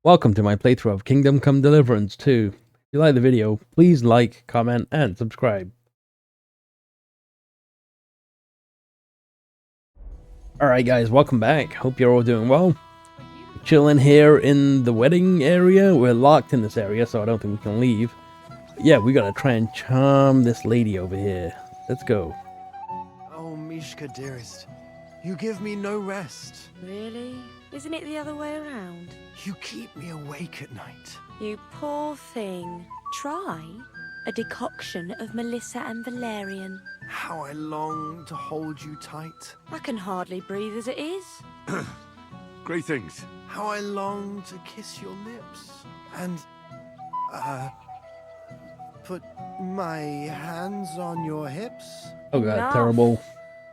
Welcome to my playthrough of Kingdom Come Deliverance 2. If you like the video, please like, comment, and subscribe. Alright guys, welcome back. Hope you're all doing well. Chilling here in the wedding area. We're locked in this area, so I don't think we can leave. But yeah, we gotta try and charm this lady over here. Let's go. Oh, Mishka, dearest, you give me no rest. Really? Isn't it the other way around? You keep me awake at night. You poor thing. Try a decoction of Melissa and Valerian. How I long to hold you tight. I can hardly breathe as it is. Greetings. How I long to kiss your lips. And, put my hands on your hips. Oh god, Enough. terrible.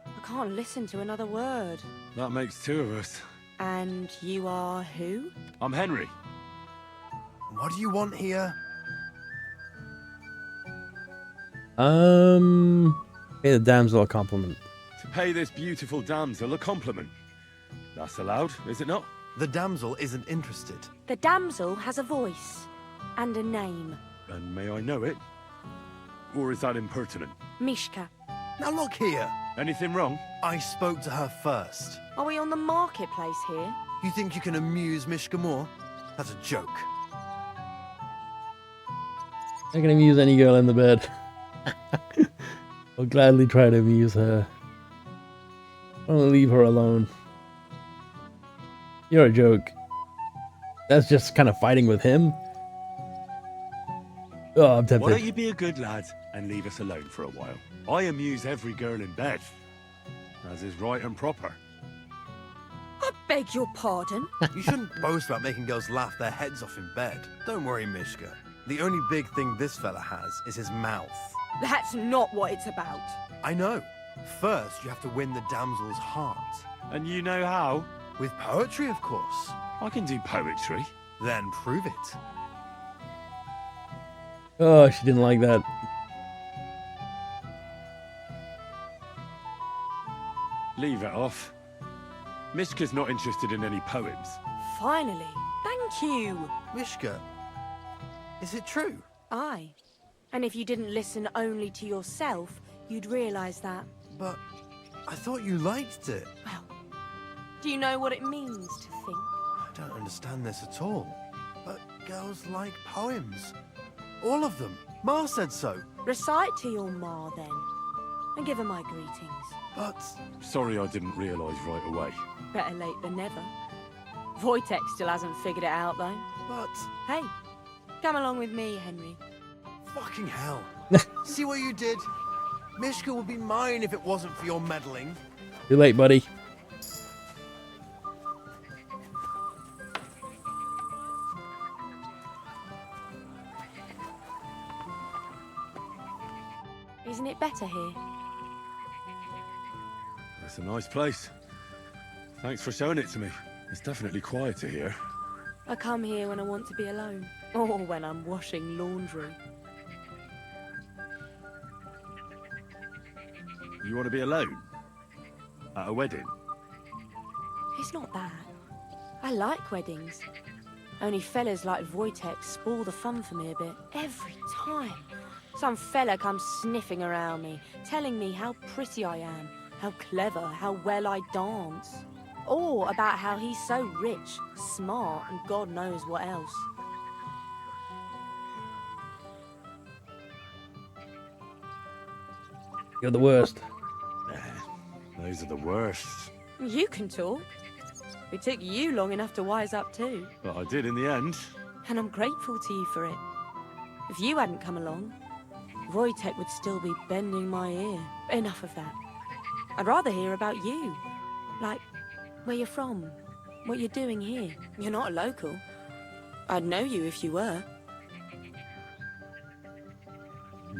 I can't listen to another word. That makes two of us. And you are who? I'm Henry. What do you want here? Pay the damsel a compliment. To pay this beautiful damsel a compliment. That's allowed, is it not? The damsel isn't interested. The damsel has a voice and a name. And may I know it? Or is that impertinent? Mishka. Now look here. Anything wrong? I spoke to her first. Are we on the marketplace here? You think you can amuse Mishka more? That's a joke. I can amuse any girl in the bed. I'll gladly try to amuse her. I want to leave her alone. You're a joke. That's just kind of fighting with him. Oh, I'm tempted. Why don't you be a good lad and leave us alone for a while? I amuse every girl in bed, as is right and proper. I beg your pardon? You shouldn't boast about making girls laugh their heads off in bed. Don't worry, Mishka. The only big thing this fella has is his mouth. That's not what it's about. I know. First, you have to win the damsel's heart. And you know how? With poetry, of course. I can do poetry. Then prove it. Oh, she didn't like that. Leave it off. Mishka's not interested in any poems. Finally. Thank you. Mishka, is it true? Aye. And if you didn't listen only to yourself, you'd realise that. But I thought you liked it. Well, do you know what it means to think? I don't understand this at all. But girls like poems. All of them. Ma said so. Recite to your ma, then. And give her my greetings. But Sorry I didn't realise right away. Better late than never. Wojtek still hasn't figured it out, though. But Hey, come along with me, Henry. fucking hell. See what you did? Mishka would be mine if it wasn't for your meddling. Too late, buddy. Isn't it better here? It's a nice place. Thanks for showing it to me. It's definitely quieter here. I come here when I want to be alone. Or when I'm washing laundry. You want to be alone? At a wedding? It's not that. I like weddings. Only fellas like Wojtek spoil the fun for me a bit. Every time. Some fella comes sniffing around me, telling me how pretty I am, how clever, how well I dance. Or about how he's so rich, smart, and God knows what else. You're the worst. Those are the worst. You can talk. It took you long enough to wise up too. But I did in the end. And I'm grateful to you for it. If you hadn't come along, Wojtek would still be bending my ear. Enough of that. I'd rather hear about you. Like, where you're from, what you're doing here. You're not a local. I'd know you if you were.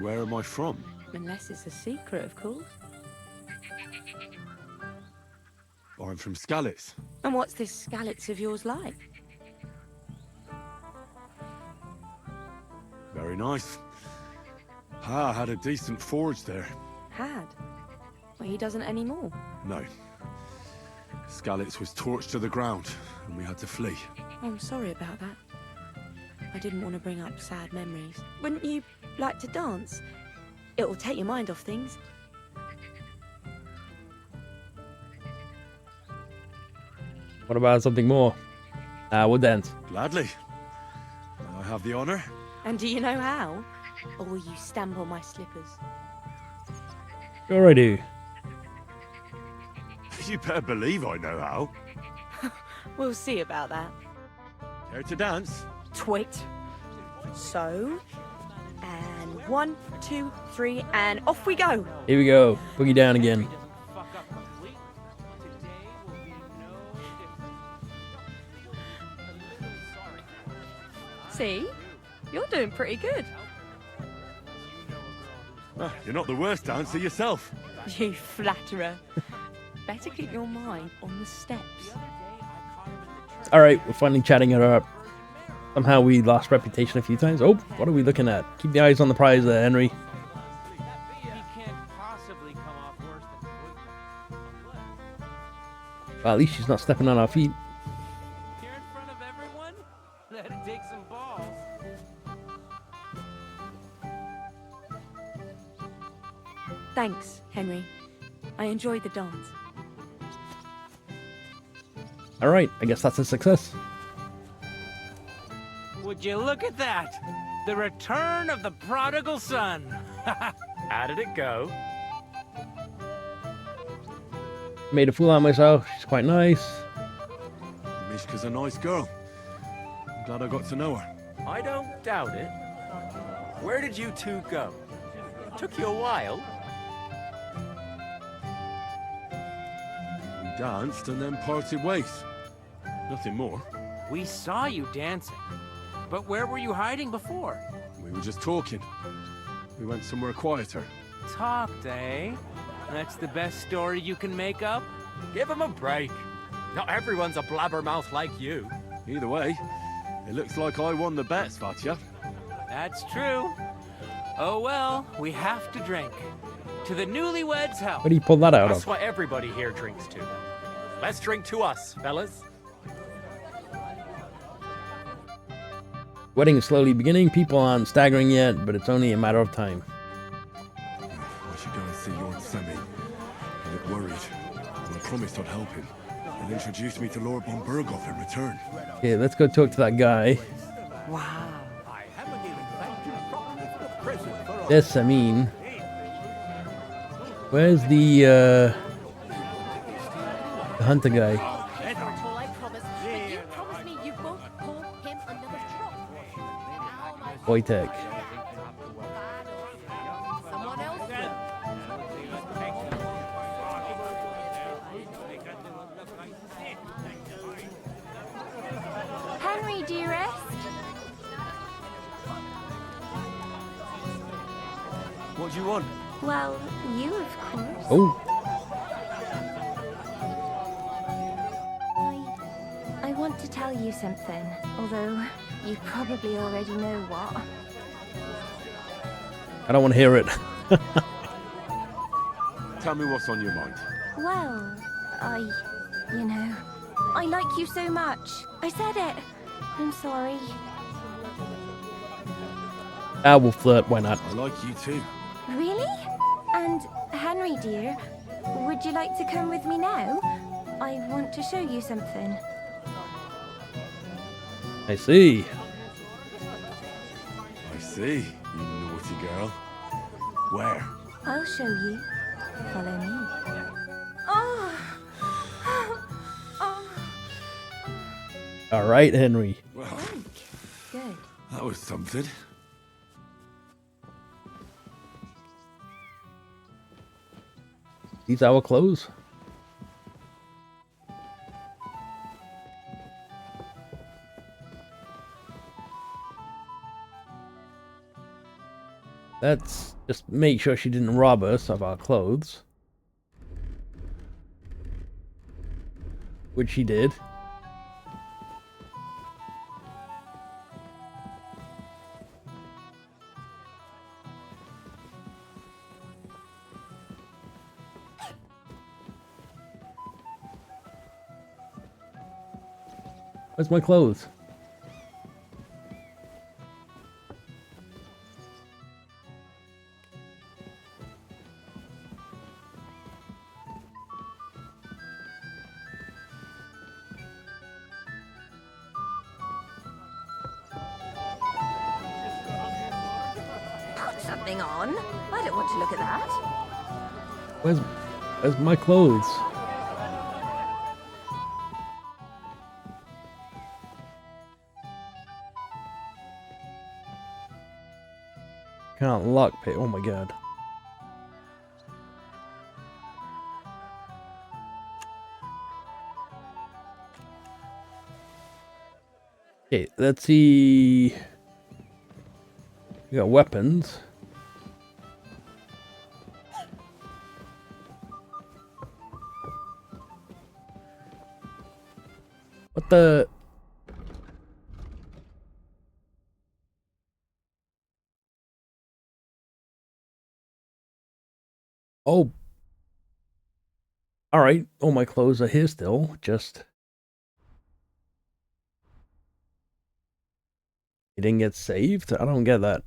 Where am I from? Unless it's a secret, of course. I'm from Skalitz. And what's this Skalitz of yours like? Very nice. Pa had a decent forge there. Had. Well, he doesn't anymore. No. Skalitz was torched to the ground, and we had to flee. I'm sorry about that. I didn't want to bring up sad memories. Wouldn't you like to dance? It will take your mind off things. What about something more? We'll dance. Gladly. May I have the honor? And do you know how? Or will you stamp on my slippers? Sure I do. You better believe I know how. We'll see about that. Care to dance? Twit. So, and 1, 2, 3, and off we go. Here we go. Boogie down again. See? You're doing pretty good. Ah, you're not the worst dancer yourself. You flatterer. Better keep your mind on the steps. Alright, we're finally chatting it up. Somehow we lost reputation a few times. Oh, what are we looking at? Keep the eyes on the prize there, Henry. Well, at least she's not stepping on our feet. Here in front of everyone? That'd take some balls. Thanks, Henry. I enjoyed the dance. Alright, I guess that's a success. Would you look at that? The return of the prodigal son. How did it go? Made a fool out of myself. She's quite nice. Mishka's a nice girl. I'm glad I got to know her. I don't doubt it. Where did you two go? Took you a while. We danced and then parted ways. Nothing more. We saw you dancing. But where were you hiding before? We were just talking. We went somewhere quieter. Talked, eh? That's the best story you can make up? Give him a break. Not everyone's a blabbermouth like you. Either way, it looks like I won the bet, Svatya. That's true. Oh well, we have to drink. To the newlyweds' health. Where do you pull that out That's of? what everybody here drinks to. Let's drink to us, fellas. Wedding is slowly beginning. People aren't staggering yet, but it's only a matter of time. I should go and see your Semine. I look worried. And I promised I'd help him. And introduce me to Lord von Berghoff in return. Okay, let's go talk to that guy. Wow. There's Semine. Where's the hunter guy? Well, I promise. But you promise me you won't pour him another drop. Wojtek. Someone else will. Henry, dearest. What do you want? Well, you, of course. Oh, I want to tell you something, although you probably already know what. I don't want to hear it. Tell me what's on your mind. Well, I like you so much. I said it. I'm sorry. We'll flirt. Why not? I like you too. Really? And Henry, dear, would you like to come with me now? I want to show you something. I see. I see, you naughty girl. Where? I'll show you. Follow me. Oh! Oh! All right, Henry. Well, Good. that was something. These our clothes. Let's just make sure she didn't rob us of our clothes. Which she did. Where's my clothes? Put something on. I don't want to look at that. Where's my clothes? Can't lockpick. Oh my god. Okay, let's see. We got weapons. What the? Oh. Alright. Oh, my clothes are here still. Just. It didn't get saved? I don't get that.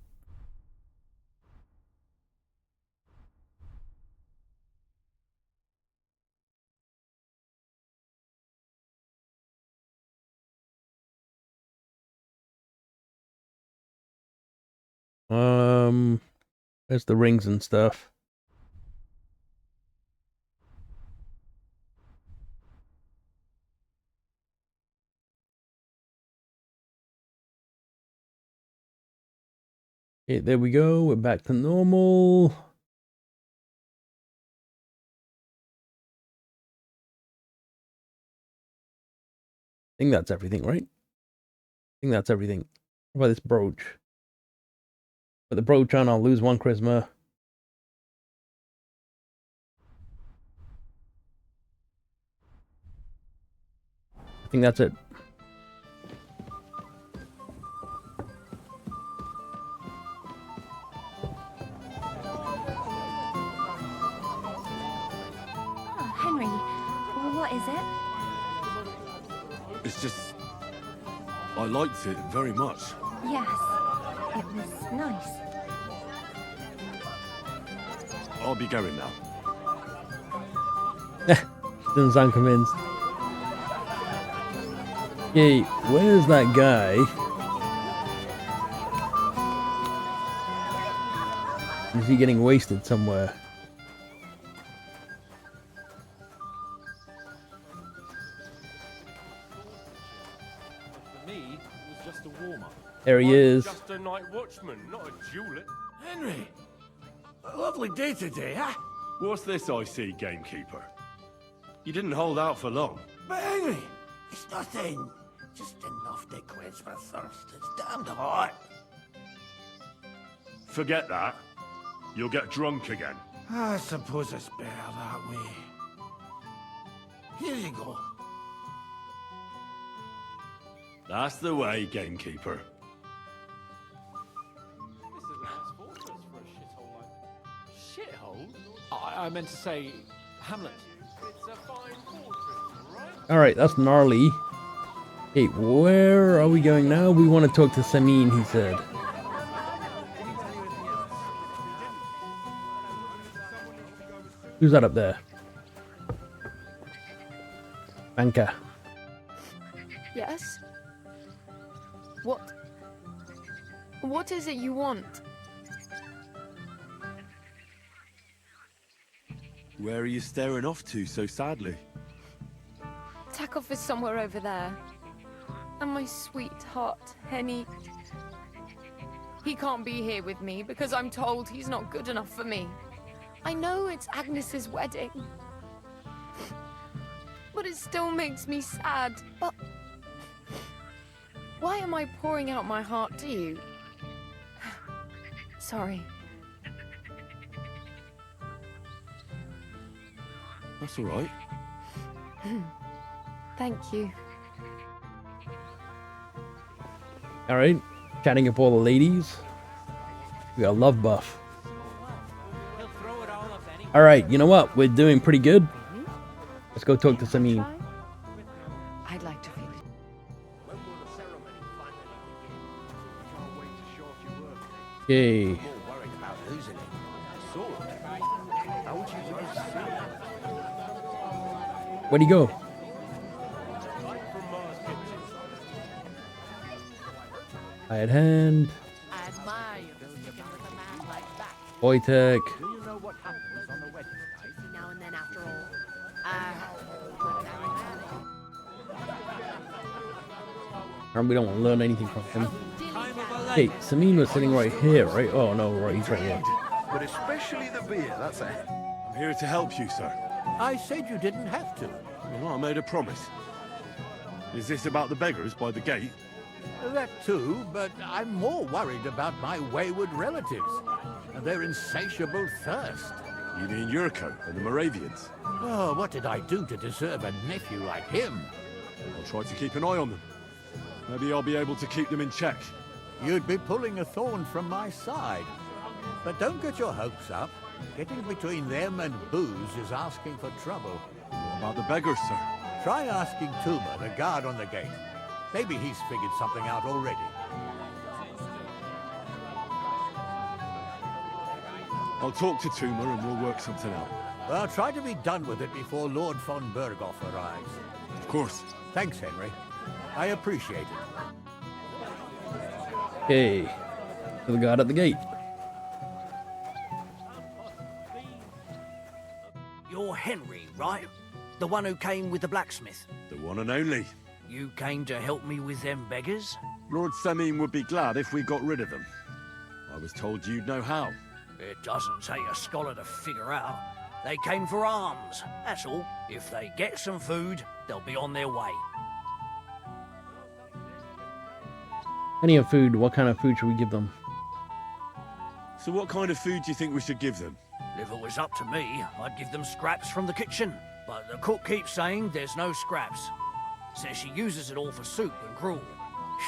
There's the rings and stuff. Okay, there we go. We're back to normal. I think that's everything, right? I think that's everything. What about this brooch? Put the brooch on, I'll lose 1 charisma. I think that's it. Oh, Henry, what is it? It's just... I liked it very much. Yes, it was nice. I'll be going now. Doesn't sound convinced. Okay, where's that guy? Is he getting wasted somewhere? For me, it was just a warm-up. There he is. Just a night watchman, not a dueler. Henry, a lovely day today, huh? What's this I see, gamekeeper? You didn't hold out for long. But Henry, it's nothing. Just enough to quench my thirst. It's damned hot. Forget that. You'll get drunk again. I suppose it's better that way. Here you go. That's the way, gamekeeper. This is a nice fortress for a shithole like... Shithole? I meant to say... Hamlet. It's a fine fortress, right? Alright, that's gnarly. Hey, where are we going now? We want to talk to Semine, he said. Who's that up there? Banker. Yes? What is it you want? Where are you staring off to so sadly? Takeoff is somewhere over there. And my sweetheart, Henny. He can't be here with me because I'm told he's not good enough for me. I know it's Agnes's wedding. But it still makes me sad. But why am I pouring out my heart to you? Sorry. That's all right. Thank you. Alright, chatting up all the ladies. We got a love buff. Alright, you know what? We're doing pretty good. Let's go talk to Semine. I'd like to feel it. Okay. More worried about losing it. Sword. How would you use a sword? Where'd he go? Hired hand. I admire your sticking with a man like that. Wojtek. Do you know what happens on the wedding night? Now and then, after all. And we don't want to learn anything from him. Hey, Semine was sitting right here, right? Oh no, right, he's right here. But especially the beer, that's it. I'm here to help you, sir. I said you didn't have to. Well, I made a promise. Is this about the beggars by the gate? That too, but I'm more worried about my wayward relatives and their insatiable thirst. You mean Yurko and the Moravians? Oh, what did I do to deserve a nephew like him? I'll try to keep an eye on them. Maybe I'll be able to keep them in check. You'd be pulling a thorn from my side. But don't get your hopes up. Getting between them and booze is asking for trouble. What about the beggars, sir? Try asking Tuma, the guard on the gate. Maybe he's figured something out already. I'll talk to Tuma and we'll work something out. Well, try to be done with it before Lord von Berghoff arrives. Of course. Thanks, Henry. I appreciate it. Okay. To the guard at the gate. You're Henry, right? The one who came with the blacksmith. The one and only. You came to help me with them beggars? Lord Semine would be glad if we got rid of them. I was told you'd know how. It doesn't take a scholar to figure out. They came for alms, that's all. If they get some food, they'll be on their way. Plenty of food. What kind of food should we give them? So what kind of food do you think we should give them? If it was up to me, I'd give them scraps from the kitchen. But the cook keeps saying there's no scraps. Says she uses it all for soup and gruel.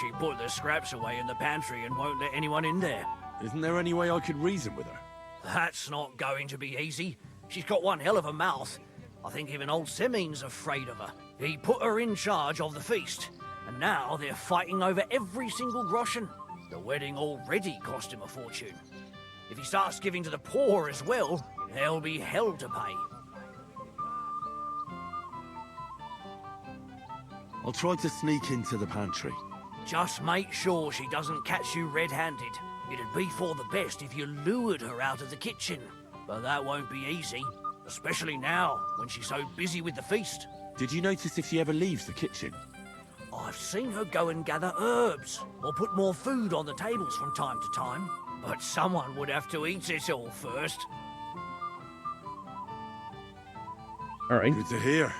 She put the scraps away in the pantry and won't let anyone in there. Isn't there any way I could reason with her? That's not going to be easy. She's got one hell of a mouth. I think even old Semine's afraid of her. He put her in charge of the feast, and now they're fighting over every single groschen. The wedding already cost him a fortune. If he starts giving to the poor as well, there'll be hell to pay. I'll try to sneak into the pantry. Just make sure she doesn't catch you red-handed. It'd be for the best if you lured her out of the kitchen. But that won't be easy, especially now, when she's so busy with the feast. Did you notice if she ever leaves the kitchen? I've seen her go and gather herbs, or put more food on the tables from time to time. But someone would have to eat it all first. Alright. Good to hear.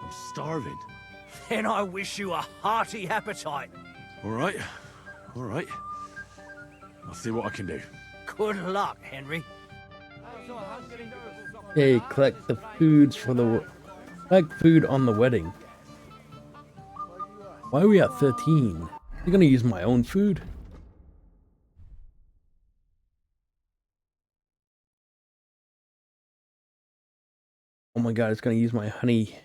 I'm starving. Then I wish you a hearty appetite. Alright. Alright. I'll see what I can do. Good luck, Henry. Okay, collect the foods for the... Collect food on the wedding. Why are we at 13? You're gonna use my own food? Oh my god, it's gonna use my honey.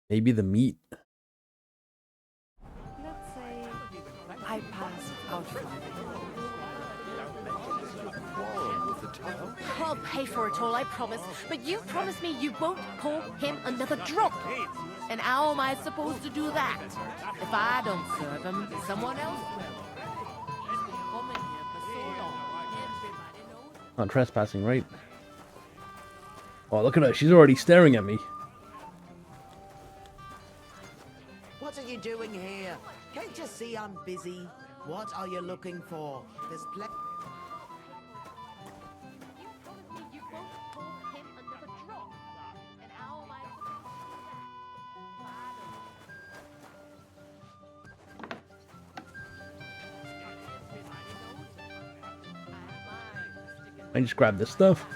Maybe the meat. Let's say I pass out from I'll pay for it all, I promise. But you promise me you won't pour him another drop. And how am I supposed to do that? If I don't serve him, someone else will. He's been coming here for so long. Everybody knows. Not trespassing, right? Oh, look at her. She's already staring at me. What are you doing here? Can't you see I'm busy? What are you looking for? There's plenty. You promise me you won't pour him another drop. And how am I supposed I just grabbed this stuff.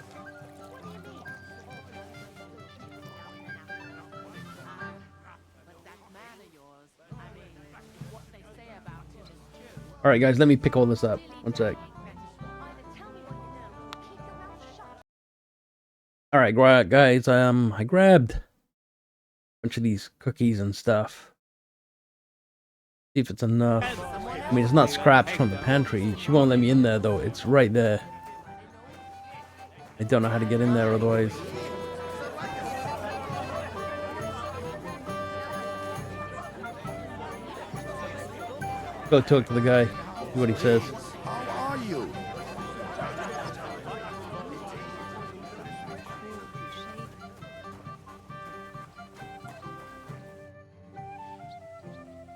Alright guys, let me pick all this up. One sec. Alright guys, I grabbed a bunch of these cookies and stuff. See if it's enough. I mean, it's not scraps from the pantry. She won't let me in there, though. It's right there. I don't know how to get in there otherwise. Go talk to the guy. See what he says. How are you?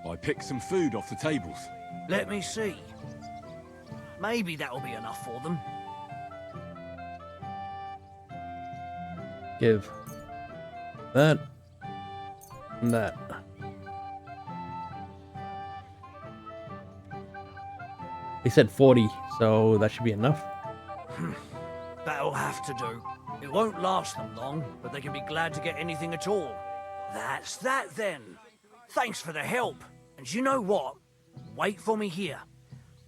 I picked some food off the tables. Let me see. Maybe that'll be enough for them. Give that and that. They said 40, so that should be enough. That'll have to do. It won't last them long, but they can be glad to get anything at all. That's that then. Thanks for the help. And you know what? Wait for me here.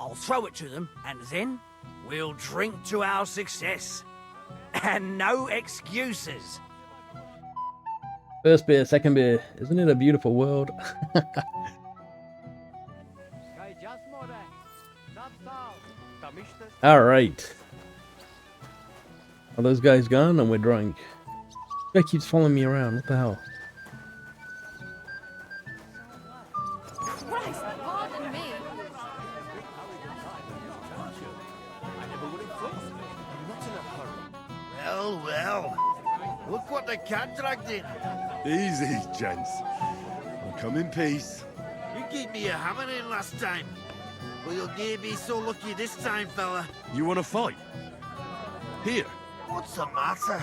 I'll throw it to them, and then we'll drink to our success. And no excuses. First beer, second beer. Isn't it a beautiful world? Alright. Are those guys gone and we're drunk? This guy keeps following me around. What the hell? Christ, pardon me. Well, well. Look what the cat dragged in. Easy, gents. I'll come in peace. You gave me a hammer in last time. Well, you'll dare be so lucky this time, fella. You want to fight? Here. What's the matter?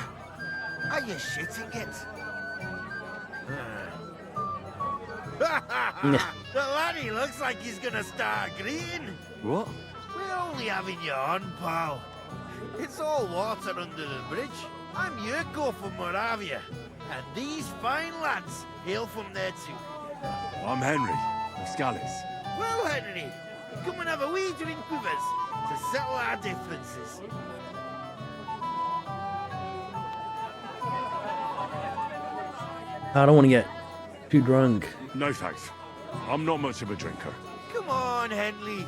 Are you shitting it? The laddie looks like he's gonna start agreeing. What? We're only having you on, pal. It's all water under the bridge. I'm Yurko from Moravia, and these fine lads hail from there too. I'm Henry, of Skalitz. Well, Henry, come and have a wee drink with us to settle our differences. I don't want to get too drunk. No thanks. I'm not much of a drinker. Come on, Henley.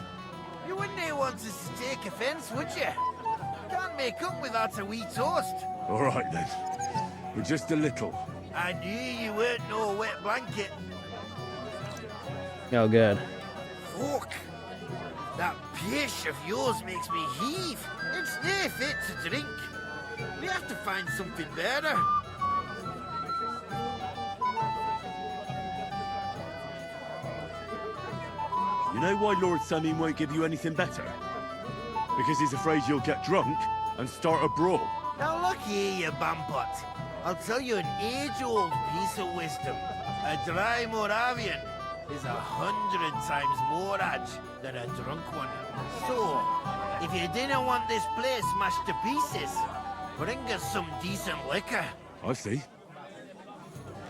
You wouldn't want to take offence, would you? Can't make up without a wee toast. All right then. But just a little. I knew you weren't no wet blanket. Oh, God. Fuck. That pish of yours makes me heave. It's no fit to drink. We have to find something better. You know why Lord Semine won't give you anything better? Because he's afraid you'll get drunk and start a brawl. Now look here, you bampot. I'll tell you an age-old piece of wisdom. A dry Moravian is 100 times more edge than a drunk one. So, if you didn't want this place smashed to pieces, bring us some decent liquor. I see.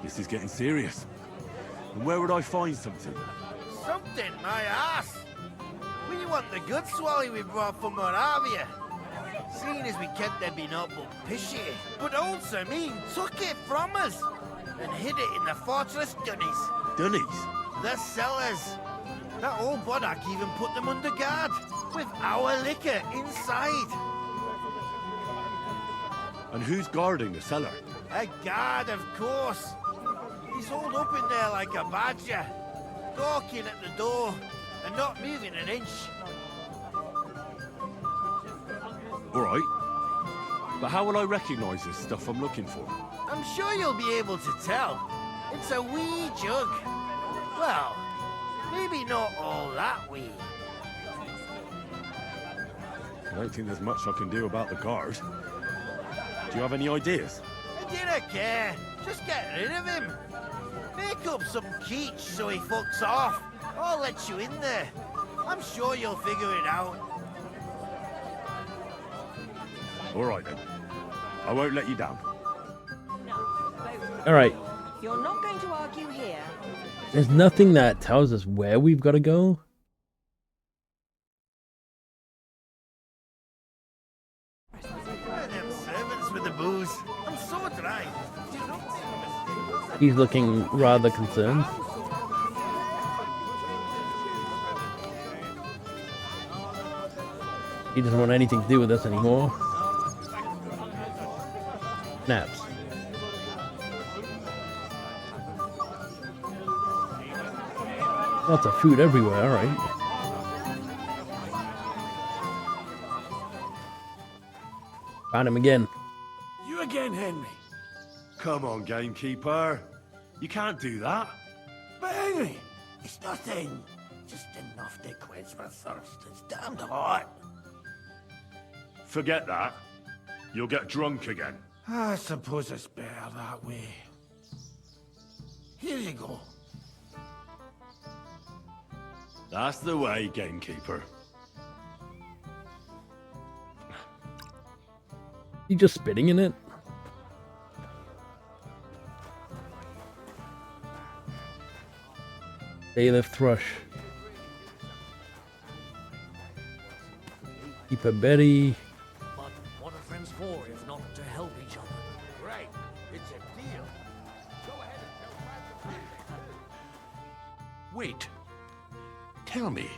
This is getting serious. And where would I find something? Something, my ass. We want the good swally we brought from Moravia. Seeing as we kept there being up but pishy. But old Semine took it from us and hid it in the fortress dunnies. Dunnies? The cellars. That old Boddock even put them under guard with our liquor inside. And who's guarding the cellar? A guard, of course. He's holed up in there like a badger, gawking at the door and not moving an inch. All right. But how will I recognize this stuff I'm looking for? I'm sure you'll be able to tell. It's a wee jug. Well, maybe not all that wee. I don't think there's much I can do about the guard. Do you have any ideas? I didn't care. Just get rid of him. Make up some keech so he fucks off. I'll let you in there. I'm sure you'll figure it out. All right then. I won't let you down. All right. You're not going to argue here. There's nothing that tells us where we've got to go. Them servants with the booze. I'm so dry. He's looking rather concerned. He doesn't want anything to do with us anymore. Snaps. Lots of food everywhere, alright. Found him again. You again, Henry? Come on, gamekeeper. You can't do that. But Henry, it's nothing. Just enough to quench my thirst. It's damned hot. Forget that. You'll get drunk again. I suppose it's better that way. Here you go. That's the way, gamekeeper. He just spitting in it? Bailiff thrush. Keeper Betty. But what are friends for if not to help each other? Right, it's a deal. Go ahead and tell Wait. Tell me,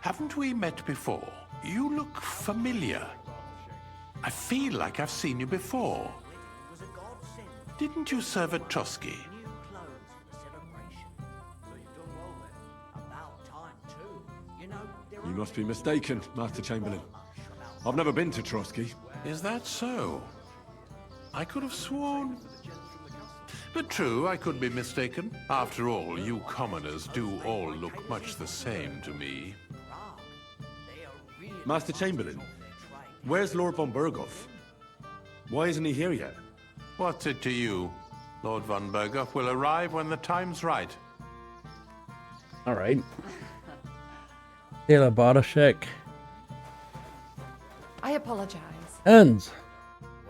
haven't we met before? You look familiar. I feel like I've seen you before. Didn't you serve at Trotsky? You must be mistaken, Master Chamberlain. I've never been to Trotsky. Is that so? I could have sworn. But true, I could be mistaken. After all, you commoners do all look much the same to me. Master Chamberlain, where's Lord von Berghoff? Why isn't he here yet? What's it to you? Lord von Berghoff will arrive when the time's right. Alright. Taylor Bartoshek. I apologize. Hans.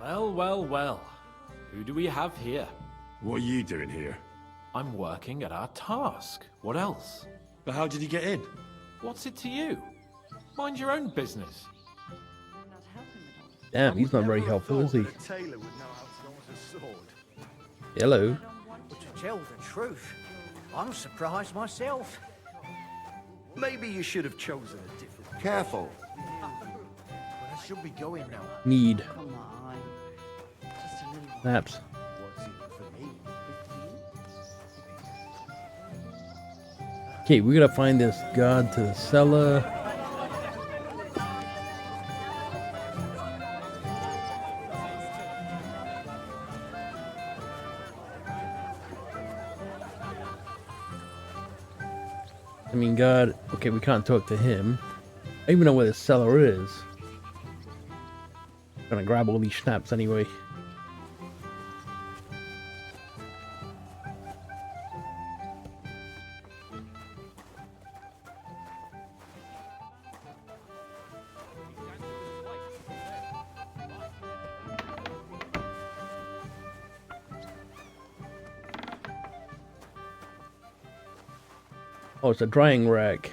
Well, well, well. Who do we have here? What are you doing here? I'm working at our task. What else? But how did you get in? What's it to you? Mind your own business. Damn, he's not very helpful, is he? Taylor would know how to use a sword. Hello. But to tell the truth, I'm surprised myself. Maybe you should have chosen a different. Careful. But I should be going now. Need. Come on. Just a little. Snaps. What's in it for me? Okay, we gotta find this guard to the cellar. I mean, God, okay, we can't talk to him. I don't even know where the cellar is. I'm gonna grab all these schnapps anyway. Oh, it's a drying rack.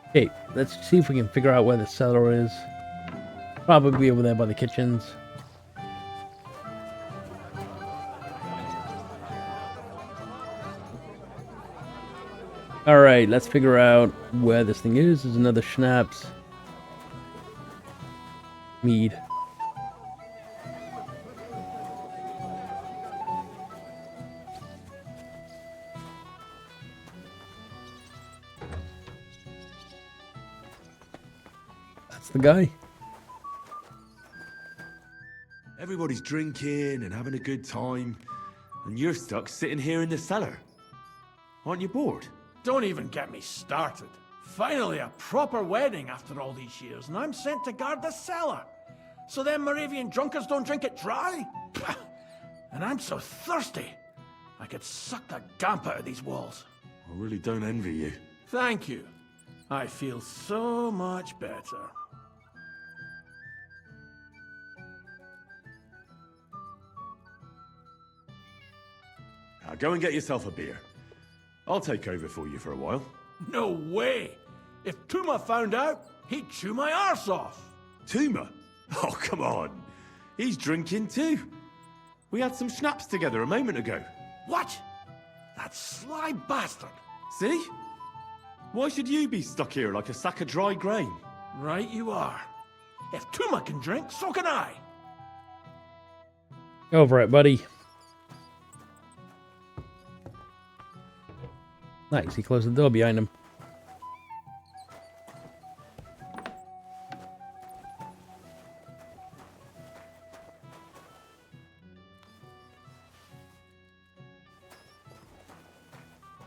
Okay, let's see if we can figure out where the cellar is. Probably over there by the kitchens. Alright, let's figure out where this thing is. There's another schnapps. Mead. That's the guy. Everybody's drinking and having a good time, and you're stuck sitting here in the cellar. Aren't you bored? Don't even get me started. Finally, a proper wedding after all these years, and I'm sent to guard the cellar. So them Moravian drunkards don't drink it dry? And I'm so thirsty, I could suck the gamp out of these walls. I really don't envy you. Thank you. I feel so much better. Now go and get yourself a beer. I'll take over for you for a while. No way! If Tuma found out, he'd chew my arse off. Tuma? Oh, come on. He's drinking too. We had some schnapps together a moment ago. What? That sly bastard. See? Why should you be stuck here like a sack of dry grain? Right you are. If Tuma can drink, so can I. Go for it, buddy. Nice, he closed the door behind him.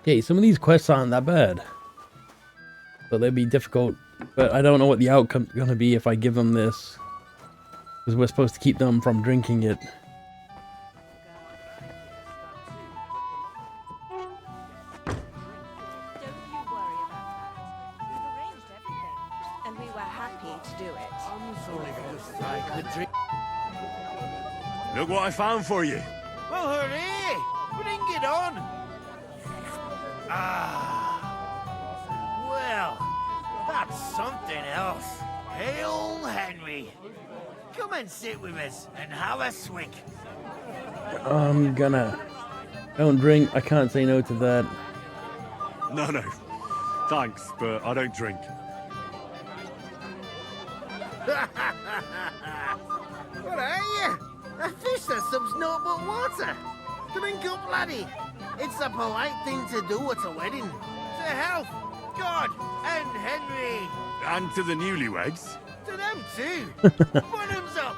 Okay, some of these quests aren't that bad. So they'll be difficult, but I don't know what the outcome's gonna be if I give them this. Because we're supposed to keep them from drinking it. And we were happy to do it. Look what I found for you. Well, hooray! Bring it on! Ah. Well, that's something else. Hail, Henry. Come and sit with us and have a swig. I'm gonna... Don't drink, I can't say no to that. No. Thanks, but I don't drink. What are you? A fish that subs naught but water. Drink up, laddie. It's a polite thing to do at a wedding. To health, God, and Henry. And to the newlyweds. To them too. Bottoms up.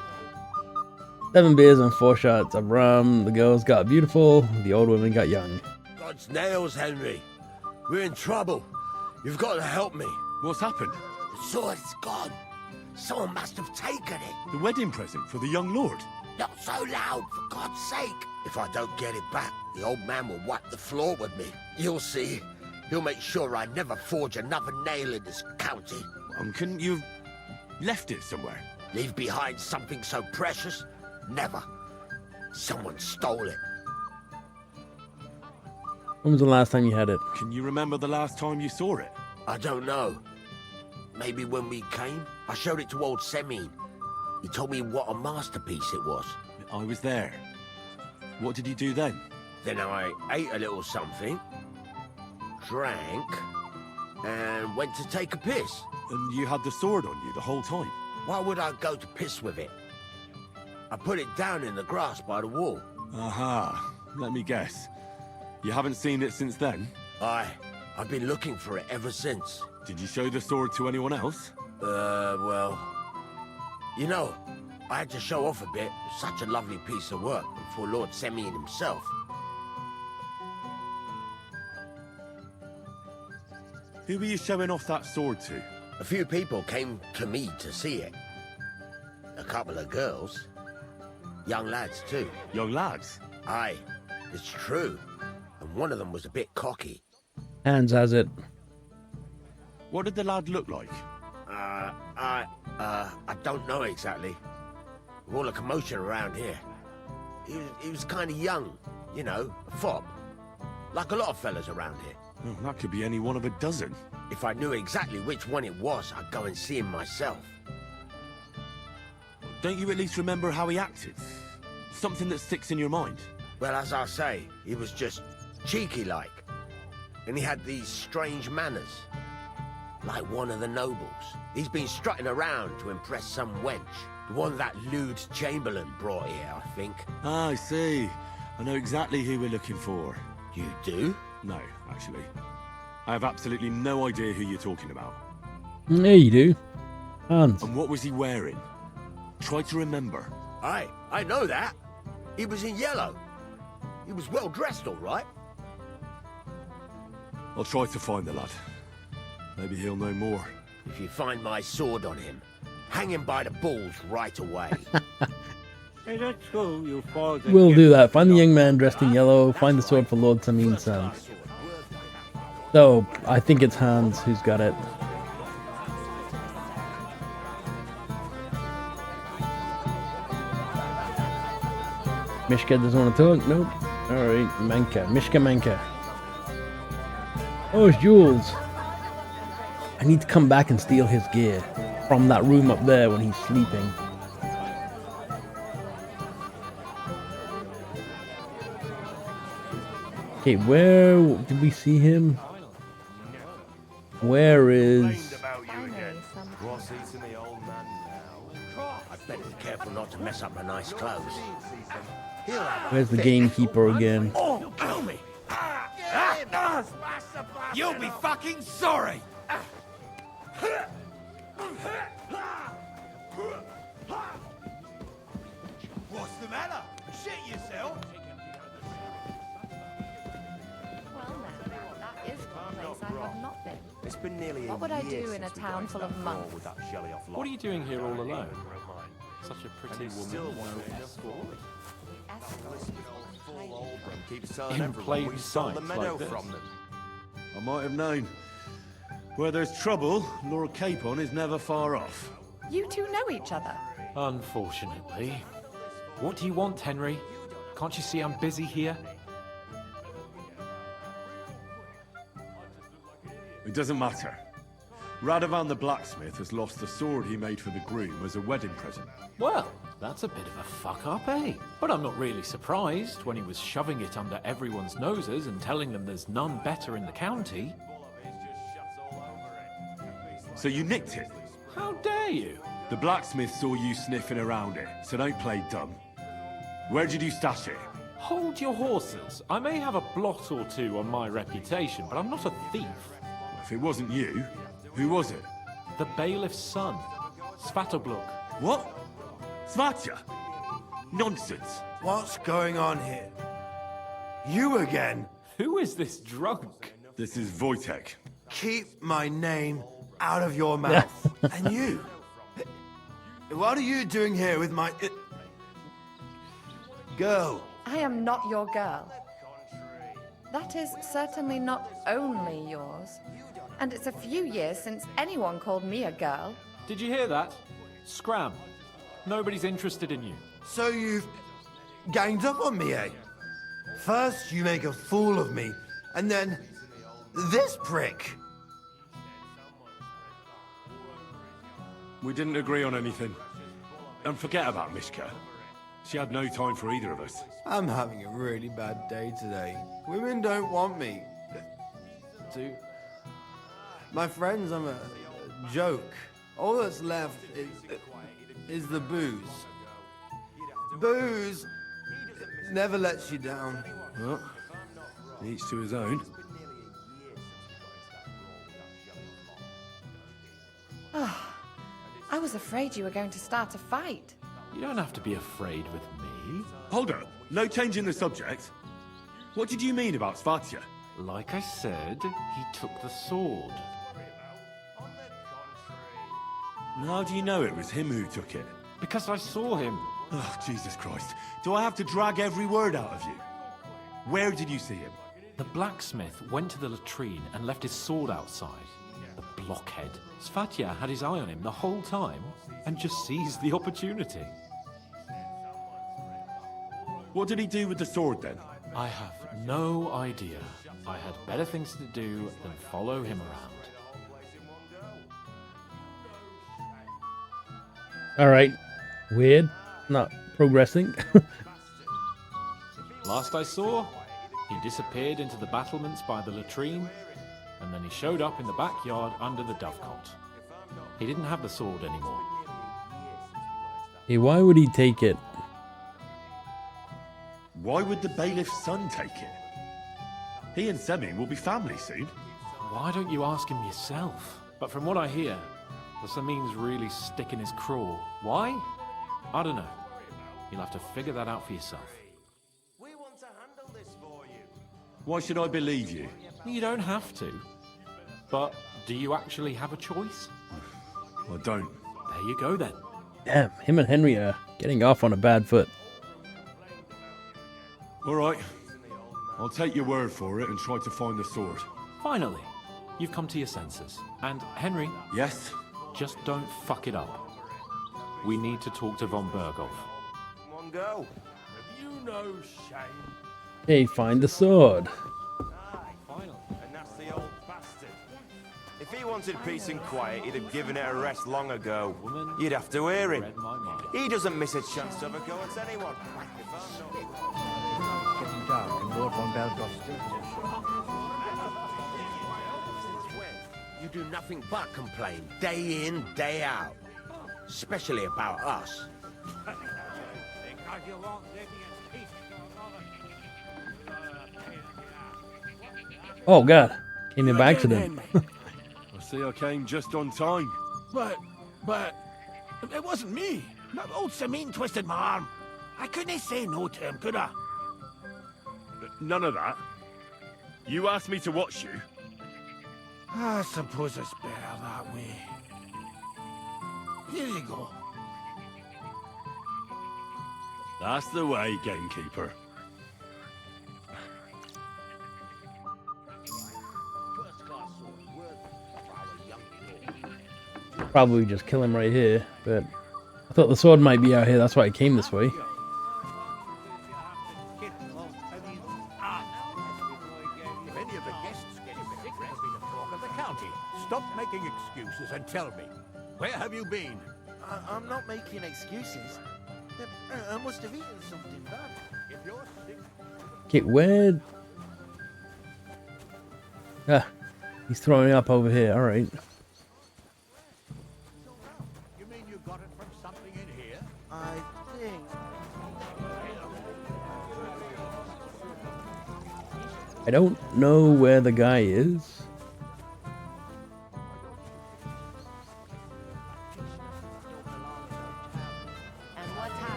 7 beers and 4 shots of rum. The girls got beautiful, the old women got young. God's nails, Henry. We're in trouble. You've got to help me. What's happened? The sword's gone. Someone must have taken it. The wedding present for the young lord? Not so loud, for God's sake. If I don't get it back, the old man will wipe the floor with me. You'll see. He'll make sure I never forge another nail in this county. Couldn't you have left it somewhere? Leave behind something so precious? Never. Someone stole it. When was the last time you had it? Can you remember the last time you saw it? I don't know. Maybe when we came? I showed it to old Semine. He told me what a masterpiece it was. I was there. What did you do then? Then I ate a little something, drank, and went to take a piss. And you had the sword on you the whole time? Why would I go to piss with it? I put it down in the grass by the wall. Aha. Let me guess. You haven't seen it since then? I've been looking for it ever since. Did you show the sword to anyone else? Well... You know, I had to show off a bit. Such a lovely piece of work before Lord Semine himself. Who were you showing off that sword to? A few people came to me to see it. A couple of girls. Young lads, too. Young lads? Aye, it's true. And one of them was a bit cocky. Hans has it. What did the lad look like? I don't know exactly. With all the commotion around here. He was kind of young, you know, a fob. Like a lot of fellas around here. Well, that could be any one of a dozen. If I knew exactly which one it was, I'd go and see him myself. Don't you at least remember how he acted? Something that sticks in your mind? Well, as I say, he was just cheeky-like. And he had these strange manners. Like one of the nobles. He's been strutting around to impress some wench. The one that lewd Chamberlain brought here, I think. Ah, I see. I know exactly who we're looking for. You do? No, actually. I have absolutely no idea who you're talking about. Yeah, you do. Hans. And what was he wearing? Try to remember. Aye, I know that. He was in yellow. He was well dressed, all right. I'll try to find the lad. Maybe he'll know more. If you find my sword on him, hang him by the balls right away. Is it true you forged We'll do that. Find the young man dressed in yellow. Find the sword for Lord Semine's son. So, I think it's Hans who's got it. Mishka doesn't want to talk? Nope. Alright, Manka. Mishka Manka. Oh, it's Jules. I need to come back and steal his gear. from that room up there when he's sleeping. Okay, where did we see him? Where is... I'd better be careful not to mess up my nice clothes. Where's the gamekeeper again? Oh, kill me! You'll be fucking sorry! What's the matter? Shit yourself? Well, now, that is one place I have not been. It's been nearly What would I do in a town full of monks? What are you doing here all alone? Such a pretty woman, no escort. In plain sight like this. I might have known. Where there's trouble, Lord Capon is never far off. You two know each other. Unfortunately. What do you want, Henry? Can't you see I'm busy here? It doesn't matter. Radovan the blacksmith has lost the sword he made for the groom as a wedding present. Well, that's a bit of a fuck-up, eh? But I'm not really surprised when he was shoving it under everyone's noses and telling them there's none better in the county. So you nicked it? How dare you? The blacksmith saw you sniffing around it, so don't play dumb. Where did you stash it? Hold your horses. I may have a blot or two on my reputation, but I'm not a thief. If it wasn't you, who was it? The bailiff's son, Svatobluk. What? Svatya? Nonsense. What's going on here? You again? Who is this drunk? This is Wojtek. Keep my name out of your mouth. And you? What are you doing here with my... girl? I am not your girl. That is certainly not only yours. And it's a few years since anyone called me a girl. Did you hear that? Scram. Nobody's interested in you. So you've ganged up on me, eh? First you make a fool of me, and then this prick. We didn't agree on anything. And forget about Mishka. She had no time for either of us. I'm having a really bad day today. Women don't want me. My friends, I'm a joke. All that's left is the booze. Booze never lets you down. Well, each to his own. I was afraid you were going to start a fight. You don't have to be afraid with me. Hold up. No change in the subject. What did you mean about Svatya? Like I said, he took the sword. How do you know it was him who took it? Because I saw him. Oh, Jesus Christ. Do I have to drag every word out of you? Where did you see him? The blacksmith went to the latrine and left his sword outside. The blockhead. Svatya had his eye on him the whole time and just seized the opportunity. What did he do with the sword then? I have no idea. I had better things to do than follow him around. Alright. Weird. Not progressing. Last I saw, he disappeared into the battlements by the latrine, and then he showed up in the backyard under the dovecot. He didn't have the sword anymore. Hey, why would he take it? Why would the bailiff's son take it? He and Semine will be family soon. Why don't you ask him yourself? But from what I hear, the Semine's really sticking his craw. Why? I don't know. You'll have to figure that out for yourself. Why should I believe you? You don't have to. But do you actually have a choice? I don't. There you go then. Damn, him and Henry are getting off on a bad foot. All right. I'll take your word for it and try to find the sword. Finally, you've come to your senses. And Henry... Yes? Just don't fuck it up. We need to talk to von Berghoff. Come on, go. Have you no shame? Hey, find the sword. And that's the old bastard. If he wanted peace and quiet, he'd have given it a rest long ago. You'd have to hear him. He doesn't miss a chance to have a go at anyone. It's getting dark and Lord von Belgoth's still. You do nothing but complain, day in, day out. Especially about us. Oh god, came in by accident. I see I came just on time. But, it wasn't me. That old Semine twisted my arm. I couldn't say no to him, could I? None of that. You asked me to watch you. I suppose it's better that way. Here you go. That's the way, gamekeeper. Probably just kill him right here, but I thought the sword might be out here, that's why I came this way. If any of the guests get sick, there'll be the talk of the county. Stop making excuses and tell me, where have you been? I'm not making excuses. I must have eaten something bad. If you're sick... Okay, where... Ah, he's throwing up over here, alright. You mean you got it from something in here? I think... I don't know where the guy is.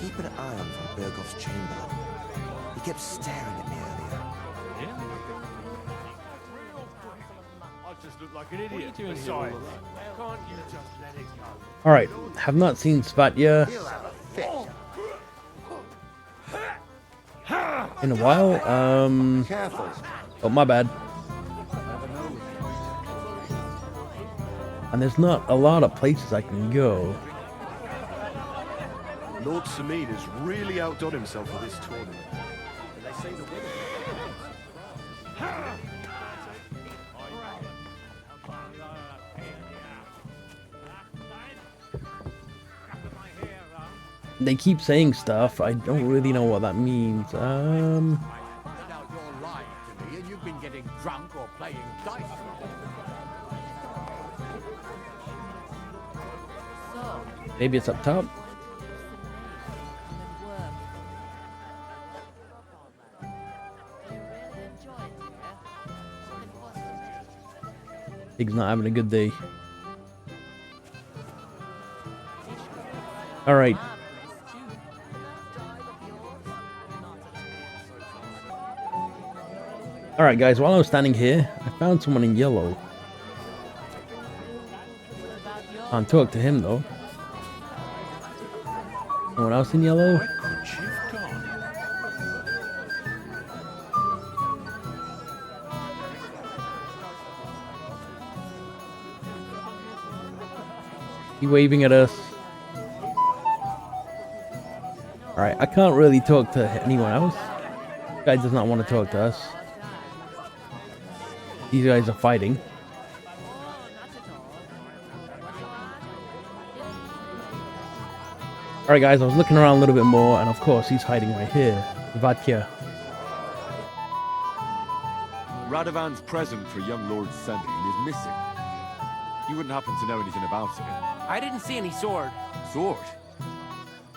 Keep an eye on von Bergoth's chamber. He kept staring at me earlier. Yeah? I just look like an idiot. Besides, can't you just let it go? Alright, have not seen Svatya in a while. Oh, my bad. And there's not a lot of places I can go. Lord Semine has really outdone himself for this tournament. And they say the winner. They keep saying stuff, I don't really know what that means. Now you're lying to me and you've been getting drunk or playing dice. Maybe it's up top. Pig's not having a good day. Alright. Alright guys, while I was standing here, I found someone in yellow. Can't talk to him though. Someone else in yellow? He waving at us. Alright, I can't really talk to anyone else. This guy does not want to talk to us. These guys are fighting. Alright guys, I was looking around a little bit more, and of course he's hiding right here. Vatya. Radovan's present for young Lord Semine is missing. You wouldn't happen to know anything about it? I didn't see any sword. Sword?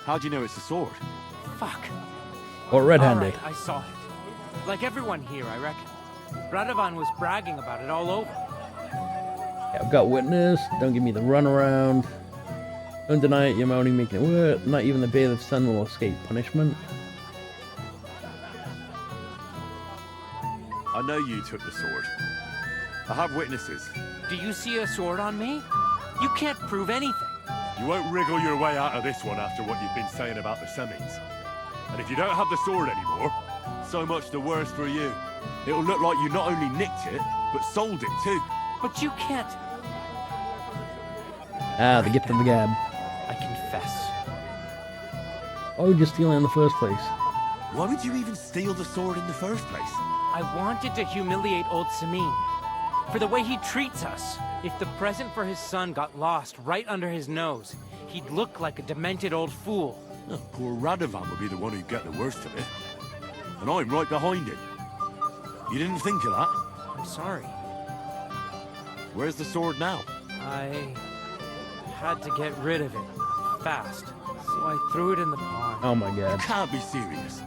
How do you know it's a sword? Fuck. Or red-handed. Right, I saw it. Like everyone here, I reckon. Radovan was bragging about it all over. Yeah, I've got witness. Don't give me the runaround. Don't deny it, you're only making it work. Not even the bailiff's son will escape punishment. I know you took the sword. I have witnesses. Do you see a sword on me? You can't prove anything. You won't wriggle your way out of this one after what you've been saying about the Semines. And if you don't have the sword anymore, so much the worse for you. It'll look like you not only nicked it, but sold it too. But you can't. Ah, the gift of the gab. I can confess. Why would you steal it in the first place? Why would you even steal the sword in the first place? I wanted to humiliate old Semine for the way he treats us. If the present for his son got lost right under his nose, he'd look like a demented old fool. Oh, poor Radovan would be the one who'd get the worst of it. And I'm right behind him. You didn't think of that? I'm sorry. Where's the sword now? I had to get rid of it fast, so I threw it in the pond. Oh my god. You can't be serious.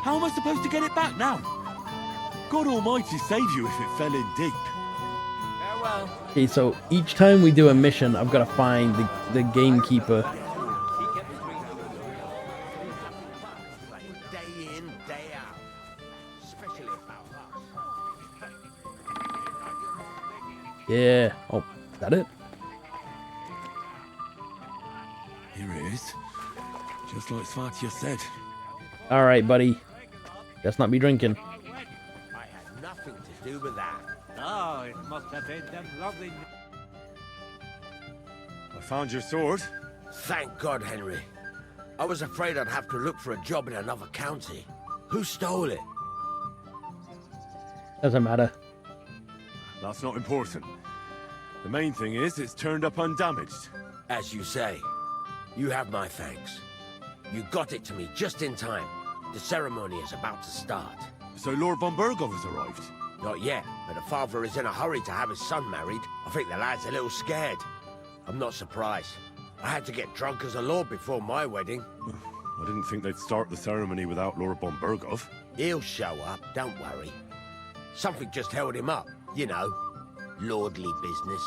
How am I supposed to get it back now? God Almighty save you if it fell in deep. Farewell. Okay, so each time we do a mission, I've got to find the gamekeeper. Day in, day out. Especially about us. Yeah. Oh, is that it? Here it is. Just like Svatia said. All right, buddy. Let's not be drinking. I had nothing to do with that. Oh, it must have been them lovely... I found your sword. Thank God, Henry. I was afraid I'd have to look for a job in another county. Who stole it? Doesn't matter. That's not important. The main thing is it's turned up undamaged. As you say, you have my thanks. You got it to me just in time. The ceremony is about to start. So Lord von Burgov has arrived? Not yet, but the father is in a hurry to have his son married. I think the lad's a little scared. I'm not surprised. I had to get drunk as a lord before my wedding. I didn't think they'd start the ceremony without Lord von Burgov. He'll show up, don't worry. Something just held him up, you know. Lordly business.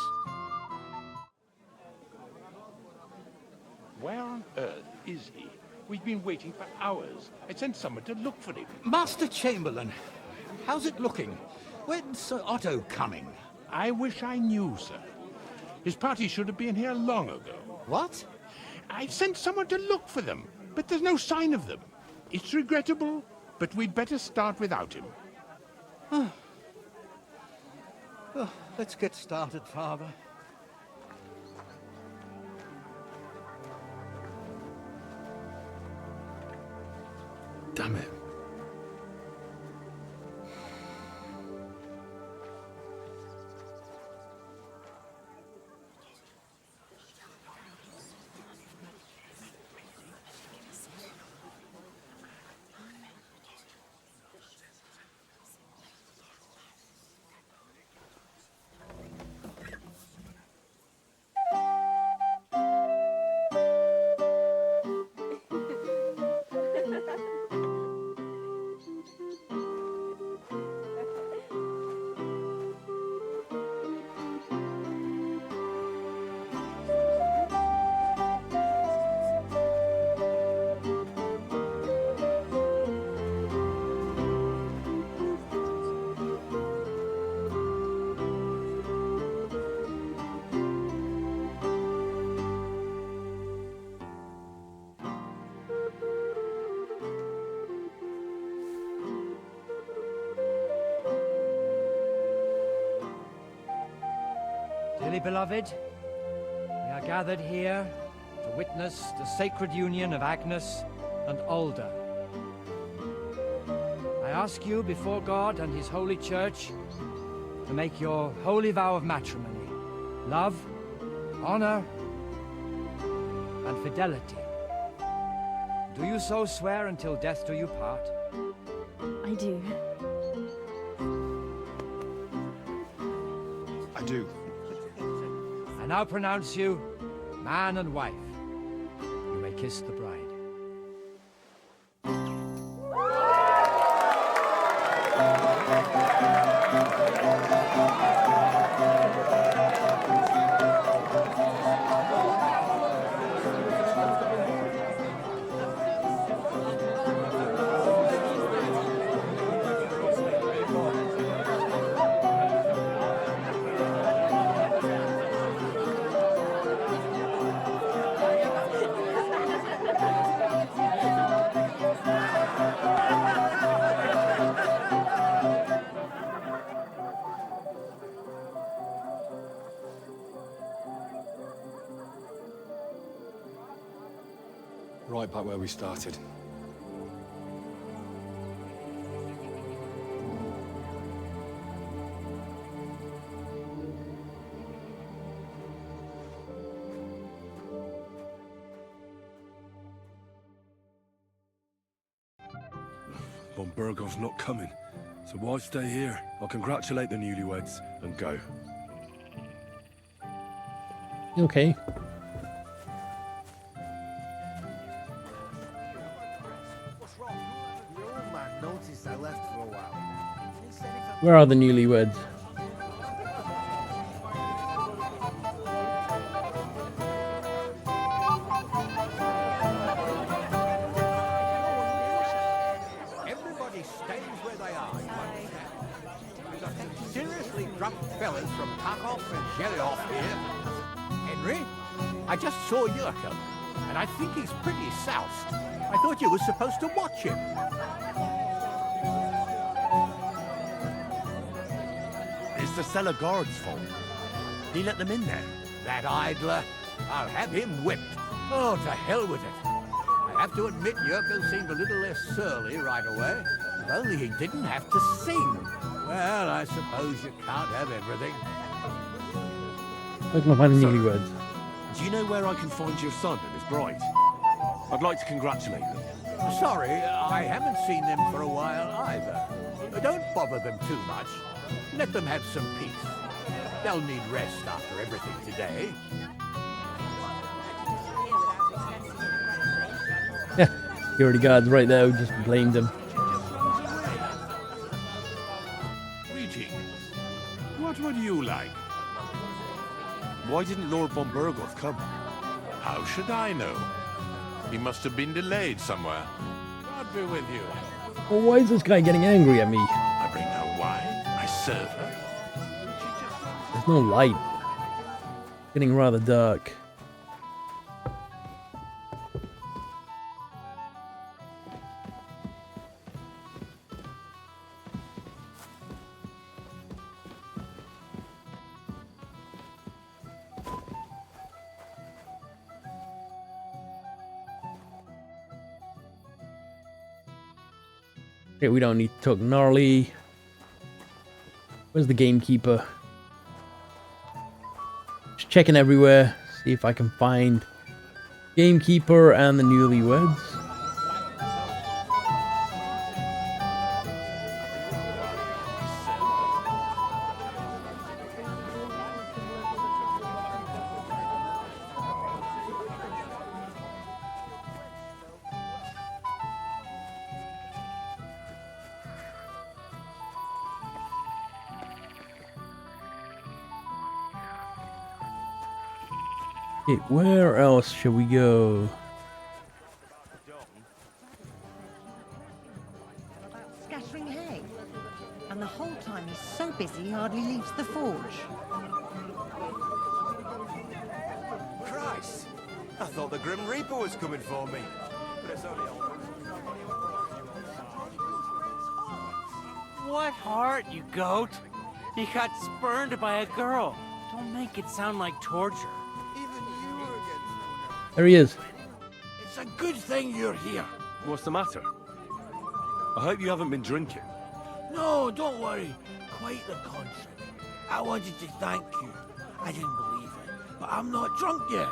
Where on earth is he? We've been waiting for hours. I sent someone to look for him. Master Chamberlain, how's it looking? When's Sir Otto coming? I wish I knew, sir. His party should have been here long ago. What? I've sent someone to look for them, but there's no sign of them. It's regrettable, but we'd better start without him. Oh, let's get started, Father. Damn it. Dearly beloved, we are gathered here to witness the sacred union of Agnes and Alda. I ask you before God and His holy church to make your holy vow of matrimony, love, honor, and fidelity. Do you so swear until death do you part? I do. I do. I now pronounce you man and wife. You may kiss the bride. Right back where we started. Von Burgov's not coming, so why stay here? I'll congratulate the newlyweds and go. Okay. The old man noticed I left for a while. Where are the newlyweds? Everybody stays where they are, you understand? We've got some seriously drunk fellas from Tarkov and Zhelyov here. Henry, I just saw Yurko, and I think he's pretty soused. I thought you were supposed to watch him. It's the cellar guard's fault. He let them in there. That idler, I'll have him whipped. Oh, to hell with it. I have to admit Yurko seemed a little less surly right away. If only he didn't have to sing. Well, I suppose you can't have everything. Where can I find the newlyweds? Do you know where I can find your son and his bride? I'd like to congratulate them. Sorry, I haven't seen them for a while either. Don't bother them too much. Let them have some peace. They'll need rest after everything today. Yeah, security guards right there who just blamed him. Greetings. What would you like? Why didn't Lord von Burgov come? How should I know? He must have been delayed somewhere. God be with you. Well, why is this guy getting angry at me? I bring her wine. I serve her. There's no light. It's getting rather dark. Okay, we don't need to talk gnarly. Where's the gamekeeper? Just checking everywhere, see if I can find gamekeeper and the newlyweds. Okay, where else should we go? Scattering hay. And the whole time he's so busy he hardly leaves the forge. Christ! I thought the Grim Reaper was coming for me. But it's only What heart, you goat? You got spurned by a girl. Don't make it sound like torture. There he is. It's a good thing you're here. What's the matter? I hope you haven't been drinking. No, don't worry. Quite the contrary. I wanted to thank you. I didn't believe it, but I'm not drunk yet.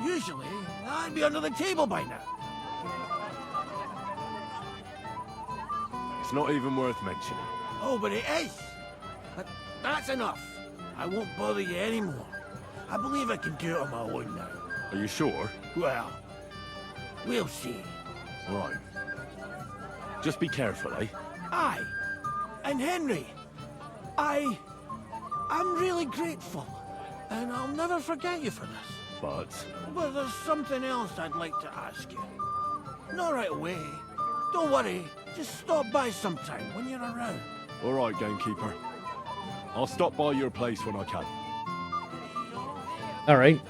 Usually, I'd be under the table by now. It's not even worth mentioning. Oh, but it is. But that's enough. I won't bother you anymore. I believe I can do it on my own now. Are you sure? Well, we'll see. Right. Just be careful, eh? Aye. And Henry, I'm really grateful. And I'll never forget you for this. But there's something else I'd like to ask you. Not right away. Don't worry. Just stop by sometime when you're around. All right, gamekeeper. I'll stop by your place when I can. All right.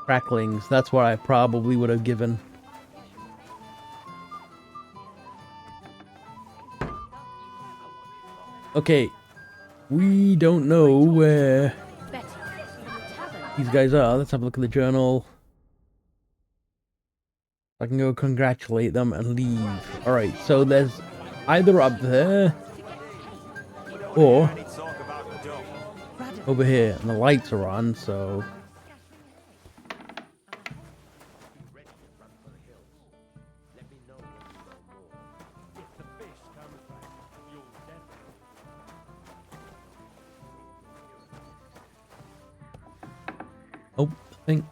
cracklings. That's what I probably would have given. Okay, we don't know where these guys are. Let's have a look at the journal. I can go congratulate them and leave. Alright, so there's either up there or over here, and the lights are on, so oh, I think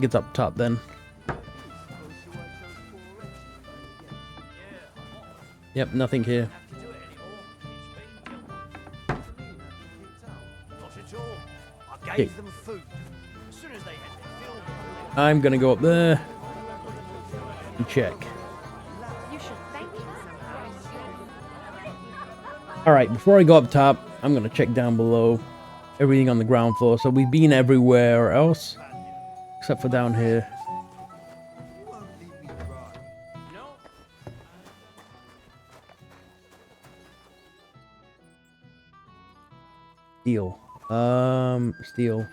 it's up top then. Yep, nothing here. Okay. I'm gonna go up there and check. Alright, before I go up top, I'm gonna check down below. Everything on the ground floor. So we've been everywhere else except for down here. Steel. Steel.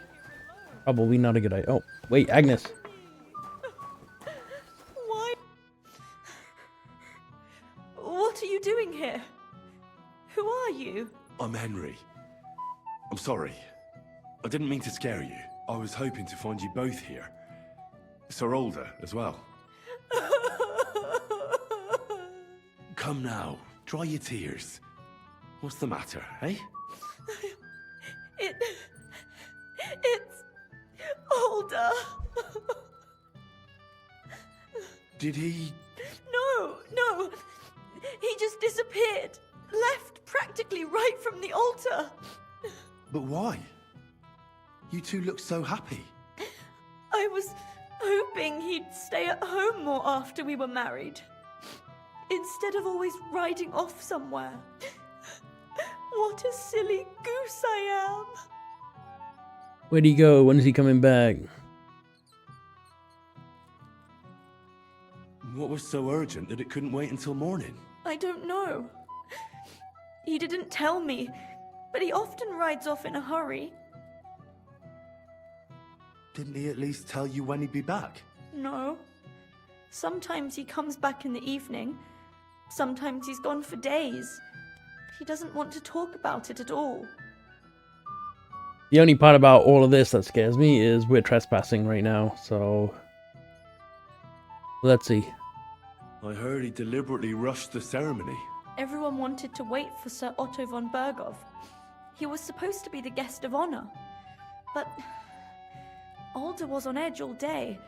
Probably not a good idea. Oh, wait, Agnes. Why? What are you doing here? Who are you? I'm Henry. I'm sorry. I didn't mean to scare you. I was hoping to find you both here. Sir Alder as well. Come now, dry your tears. What's the matter, eh? It's Alder. Did he? No. He just disappeared. Left practically right from the altar. But why? You two look so happy. I was hoping he'd stay at home more after we were married. Instead of always riding off somewhere. What a silly goose I am. Where'd he go? When is he coming back? What was so urgent that it couldn't wait until morning? I don't know. He didn't tell me, but he often rides off in a hurry. Didn't he at least tell you when he'd be back? No. Sometimes he comes back in the evening. Sometimes he's gone for days. He doesn't want to talk about it at all. The only part about all of this that scares me is we're trespassing right now, so let's see. I heard he deliberately rushed the ceremony. Everyone wanted to wait for Sir Otto von Berghoff. He was supposed to be the guest of honor. But Alder was on edge all day.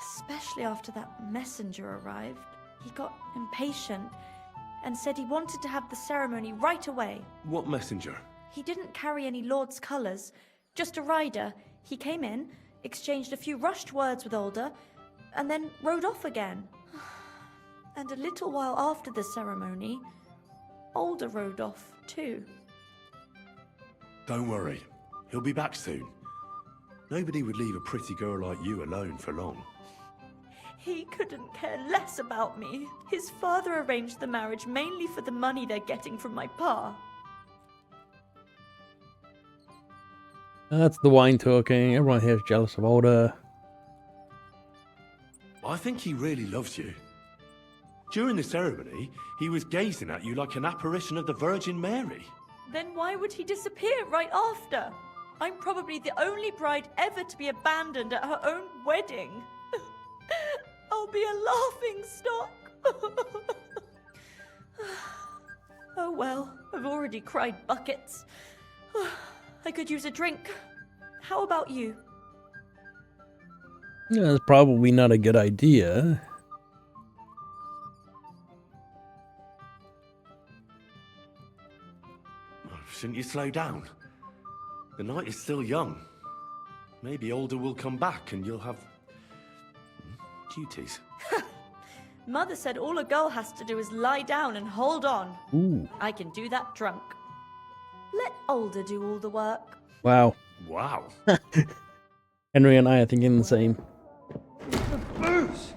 Especially after that messenger arrived. He got impatient and said he wanted to have the ceremony right away. What messenger? He didn't carry any Lord's colours, just a rider. He came in, exchanged a few rushed words with Alder, and then rode off again. And a little while after the ceremony, Alder rode off too. Don't worry, he'll be back soon. Nobody would leave a pretty girl like you alone for long. He couldn't care less about me. His father arranged the marriage mainly for the money they're getting from my pa. That's the wine talking. Everyone here is jealous of Alder. I think he really loves you. During the ceremony, he was gazing at you like an apparition of the Virgin Mary. Then why would he disappear right after? I'm probably the only bride ever to be abandoned at her own wedding. I'll be a laughing stock. Oh well, I've already cried buckets. I could use a drink. How about you? Yeah, that's probably not a good idea. Shouldn't you slow down? The night is still young. Maybe Alder will come back and you'll have duties. Mother said all a girl has to do is lie down and hold on. Ooh. I can do that drunk. Let Alder do all the work. Wow. Wow. Henry and I are thinking the same. Booze!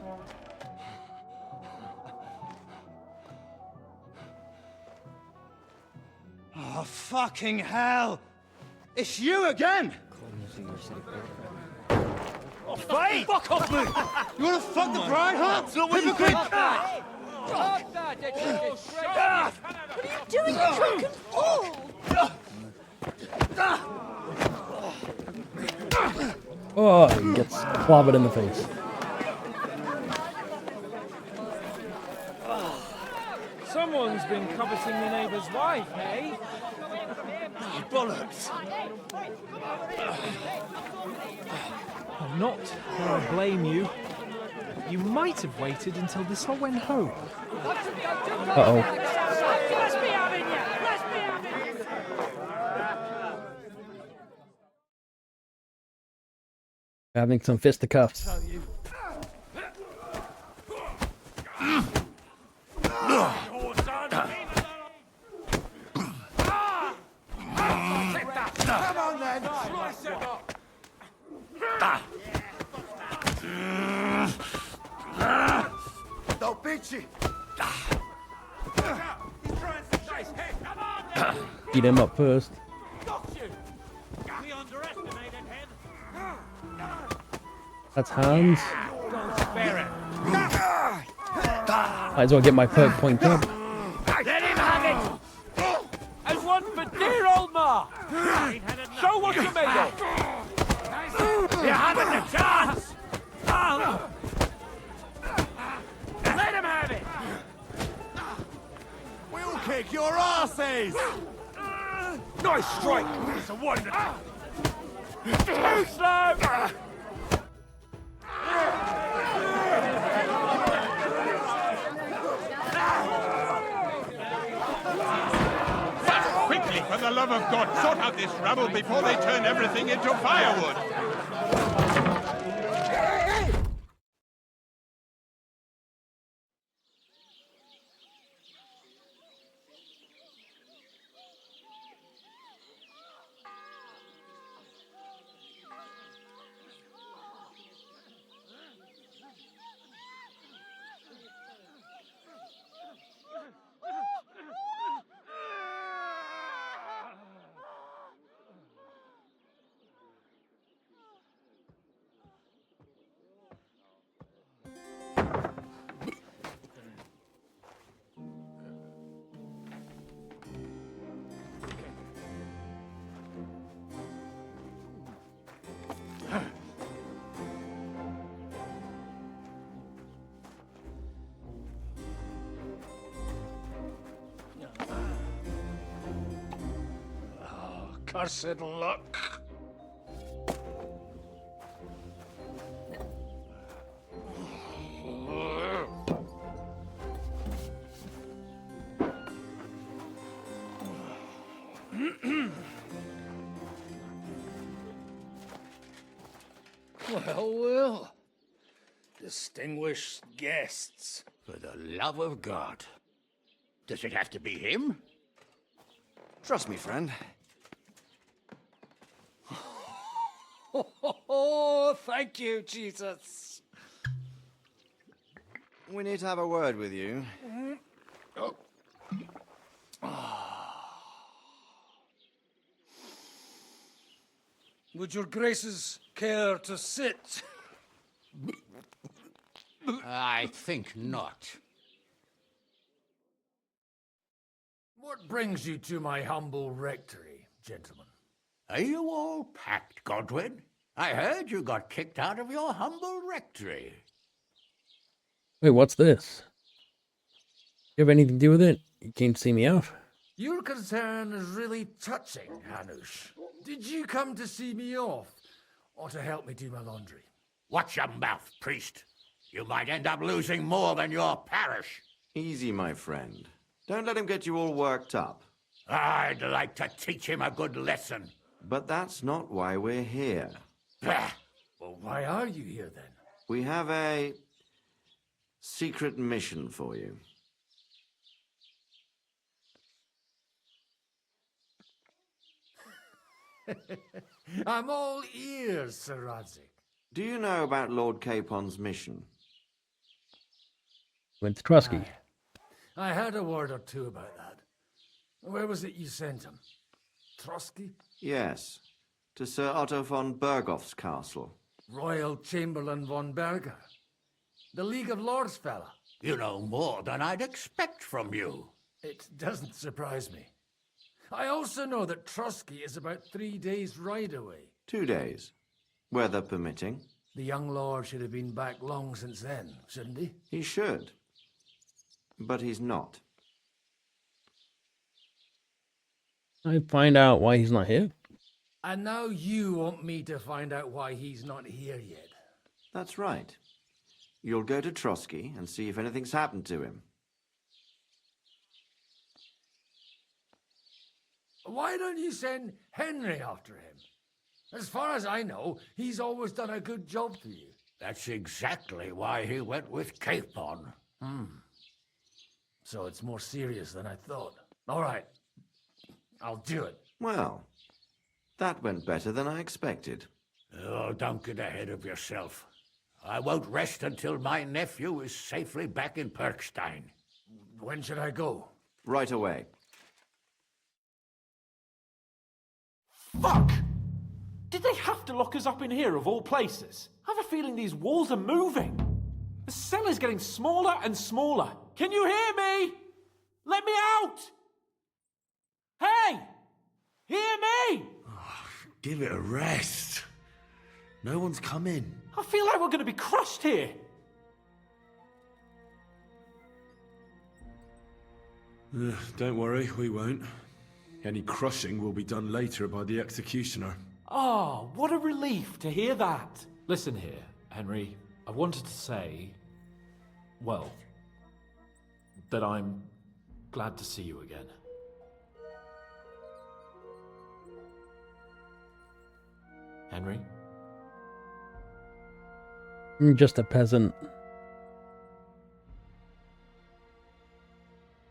Oh, fucking hell! It's you again! Oh, Faye! Fuck off me! You wanna fuck the bride, huh? Hypocrite! What are you doing, you drunken fool? Oh, he gets clobbered in the face. Someone's been coveting the neighbour's wife, eh? Bollocks! I'm not going to blame you. You might have waited until this all went home. Uh-oh. Let's be having you! Let's be having you! Having some fisticuffs. Come on then! Don't bitch it! Beat him up first. That's Hans. Might as well get my perk point up. Let him have it! And one for dear old Ma! Show what you're made of! You haven't a chance! Let him have it! We'll kick your asses! Nice strike! It's a wonder! Too slow! Quickly, for the love of God, sort out this rabble before they turn everything into firewood! Cursed luck. Well. Distinguished guests. For the love of God. Does it have to be him? Trust me, friend. Oh, thank you, Jesus. We need to have a word with you. Oh. Would your graces care to sit? I think not. What brings you to my humble rectory, gentlemen? Are you all packed, Godwin? I heard you got kicked out of your humble rectory. Wait, what's this? You have anything to do with it? You came to see me off? Your concern is really touching, Hanush. Did you come to see me off, or to help me do my laundry? Watch your mouth, priest. You might end up losing more than your parish. Easy, my friend. Don't let him get you all worked up. I'd like to teach him a good lesson. But that's not why we're here. Bah! Well, why are you here, then? We have a secret mission for you. I'm all ears, Sir Radzig. Do you know about Lord Capon's mission? Went to Trusky. I heard a word or two about that. Where was it you sent him? Trotsky? Yes, to Sir Otto von Bergoff's castle. Royal Chamberlain von Berger. The League of Lords fella. You know more than I'd expect from you. It doesn't surprise me. I also know that Trotsky is about 3 days' ride away. 2 days, weather permitting. The young lord should have been back long since then, shouldn't he? He should. But he's not. I find out why he's not here. And now you want me to find out why he's not here yet. That's right. You'll go to Trotsky and see if anything's happened to him. Why don't you send Henry after him? As far as I know, he's always done a good job for you. That's exactly why he went with Capon. So it's more serious than I thought. All right. I'll do it. Well, that went better than I expected. Oh, don't get ahead of yourself. I won't rest until my nephew is safely back in Perkstein. When should I go? Right away. Fuck! Did they have to lock us up in here of all places? I have a feeling these walls are moving. The cell is getting smaller and smaller. Can you hear me? Let me out! Hey! Hear me! Give it a rest. No one's come in. I feel like we're going to be crushed here. Don't worry, we won't. Any crushing will be done later by the executioner. Oh, what a relief to hear that. Listen here, Henry. I wanted to say, well, that I'm glad to see you again. Henry? I'm just a peasant.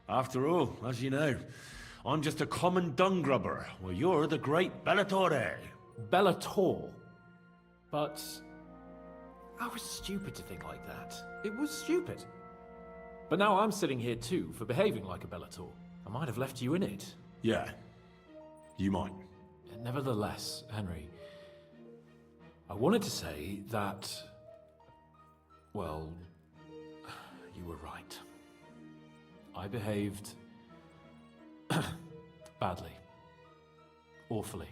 After all, as you know, I'm just a common dung grubber, while you're the great Bellatore. Bellator? But I was stupid to think like that. It was stupid. But now I'm sitting here too for behaving like a Bellator. I might have left you in it. Yeah, you might. Nevertheless, Henry, I wanted to say that, well, you were right. I behaved badly. Awfully.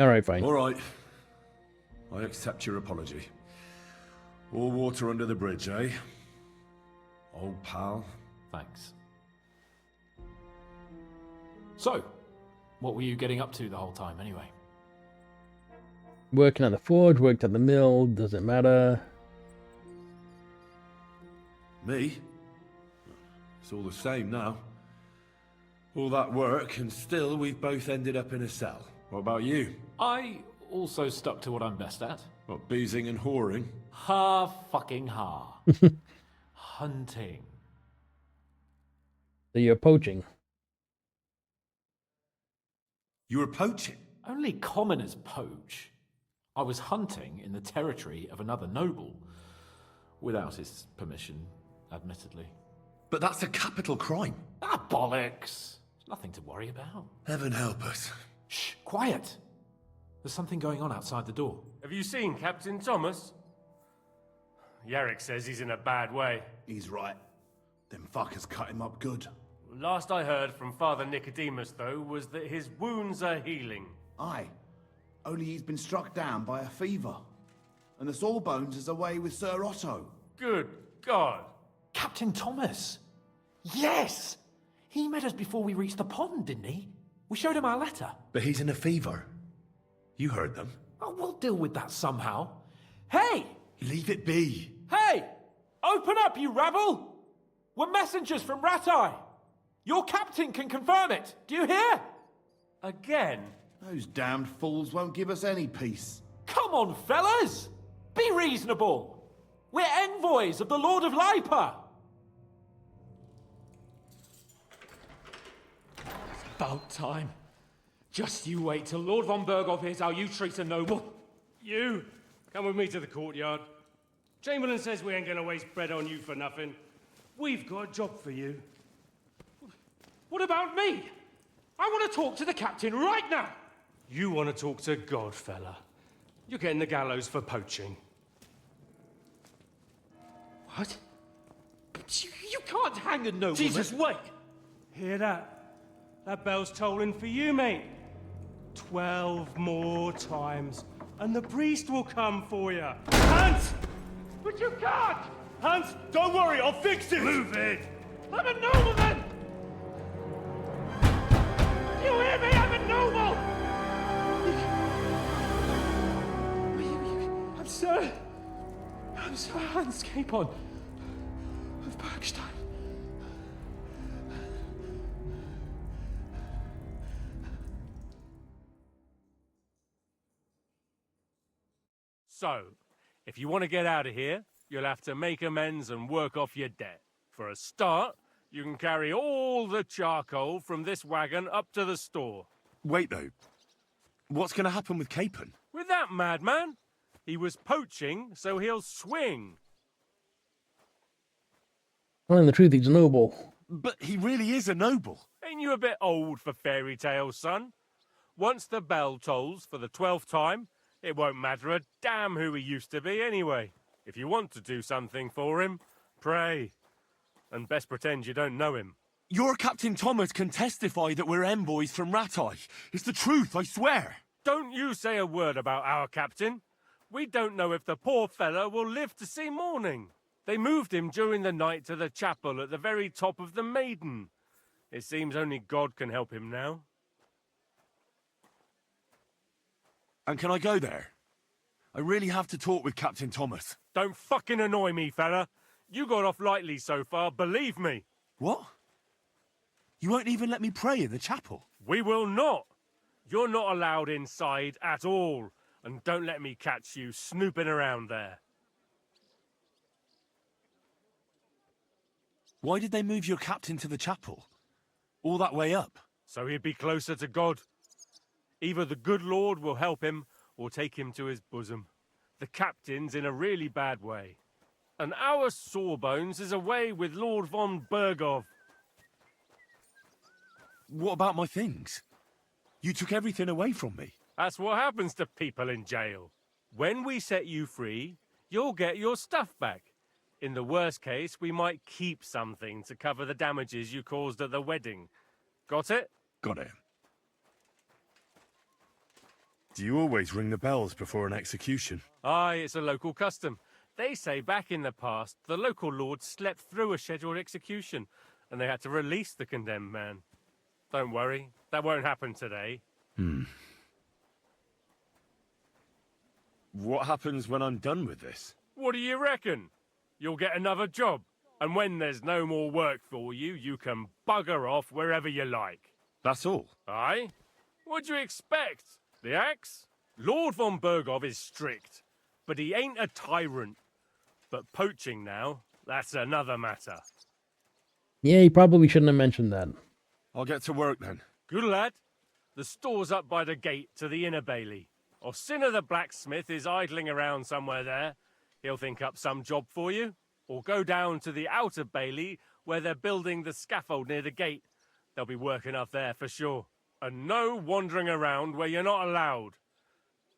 Alright, fine. Alright. I accept your apology. All water under the bridge, eh? Old pal. Thanks. So, what were you getting up to the whole time anyway? Working at the forge, worked at the mill, doesn't matter. Me? It's all the same now. All that work, and still we've both ended up in a cell. What about you? I also stuck to what I'm best at. What, boozing and whoring? Fucking Hunting. So you're poaching. You were poaching? Only commoners poach. I was hunting in the territory of another noble. Without his permission, admittedly. But that's a capital crime. Ah, bollocks. There's nothing to worry about. Heaven help us. Shh, quiet. There's something going on outside the door. Have you seen Captain Thomas? Yarrick says he's in a bad way. He's right. Them fuckers cut him up good. Last I heard from Father Nicodemus, though, was that his wounds are healing. Aye. Only he's been struck down by a fever. And the Sawbones is away with Sir Otto. Good God. Captain Thomas! Yes! He met us before we reached the pond, didn't he? We showed him our letter. But he's in a fever. You heard them. Oh, we'll deal with that somehow. Hey! Leave it be. Hey! Open up, you rabble! We're messengers from Ratai. Your captain can confirm it. Do you hear? Again? Those damned fools won't give us any peace. Come on, fellas! Be reasonable. We're envoys of the Lord of Lipa. About time. Just you wait till Lord von Berghoff hears how you treat a noble. You, come with me to the courtyard. Chamberlain says we ain't gonna waste bread on you for nothing. We've got a job for you. What about me? I want to talk to the captain right now. You want to talk to God, fella. You're getting the gallows for poaching. What? You can't hang a nobleman. Jesus, wait! Hear that? That bell's tolling for you, mate. 12 more times, and the priest will come for you. Hans! But you can't! Hans, don't worry, I'll fix it! Move it! I'm a nobleman! Do you hear me? I'm a noble! I'm Sir Hans Capon of Bergstein. So, if you want to get out of here, you'll have to make amends and work off your debt. For a start, you can carry all the charcoal from this wagon up to the store. Wait, though. What's going to happen with Capon? With that madman? He was poaching, so he'll swing. Telling the truth, he's a noble. But he really is a noble. Ain't you a bit old for fairy tales, son? Once the bell tolls for the 12th time, it won't matter a damn who he used to be anyway. If you want to do something for him, pray. And best pretend you don't know him. Your Captain Thomas can testify that we're envoys from Rattay. It's the truth, I swear. Don't you say a word about our captain. We don't know if the poor fellow will live to see morning. They moved him during the night to the chapel at the very top of the Maiden. It seems only God can help him now. And can I go there? I really have to talk with Captain Thomas. Don't fucking annoy me, fella. You got off lightly so far, believe me. What? You won't even let me pray in the chapel? We will not. You're not allowed inside at all. And don't let me catch you snooping around there. Why did they move your captain to the chapel? All that way up? So he'd be closer to God. Either the good Lord will help him, or take him to his bosom. The captain's in a really bad way. And our Sawbones is away with Lord von Berghoff. What about my things? You took everything away from me. That's what happens to people in jail. When we set you free, you'll get your stuff back. In the worst case, we might keep something to cover the damages you caused at the wedding. Got it? Got it. Do you always ring the bells before an execution? Aye, it's a local custom. They say back in the past, the local lord slept through a scheduled execution, and they had to release the condemned man. Don't worry, that won't happen today. What happens when I'm done with this? What do you reckon? You'll get another job, and when there's no more work for you, you can bugger off wherever you like. That's all? Aye? What'd you expect? The axe? Lord von Berghoff is strict, but he ain't a tyrant. But poaching now, that's another matter. Yeah, he probably shouldn't have mentioned that. I'll get to work then. Good lad. The store's up by the gate to the inner bailey. Orsina the blacksmith is idling around somewhere there. He'll think up some job for you. Or go down to the outer bailey where they're building the scaffold near the gate. They'll be working up there for sure. And no wandering around where you're not allowed.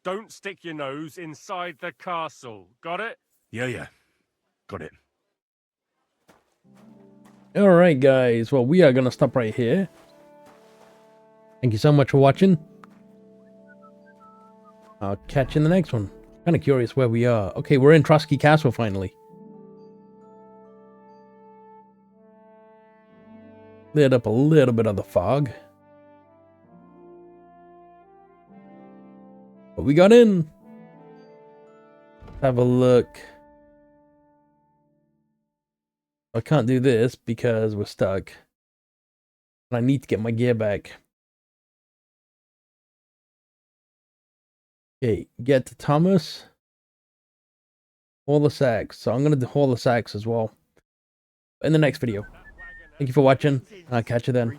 Don't stick your nose inside the castle. Got it? Yeah. Got it. Alright guys, well we are going to stop right here. Thank you so much for watching. I'll catch you in the next one. Kind of curious where we are. Okay, we're in Trotsky Castle finally. Lit up a little bit of the fog. But we got in. Have a look. I can't do this because we're stuck. And I need to get my gear back. Okay, get to Thomas. Haul the sacks. So I'm going to haul the sacks as well. In the next video. Thank you for watching. I'll catch you then.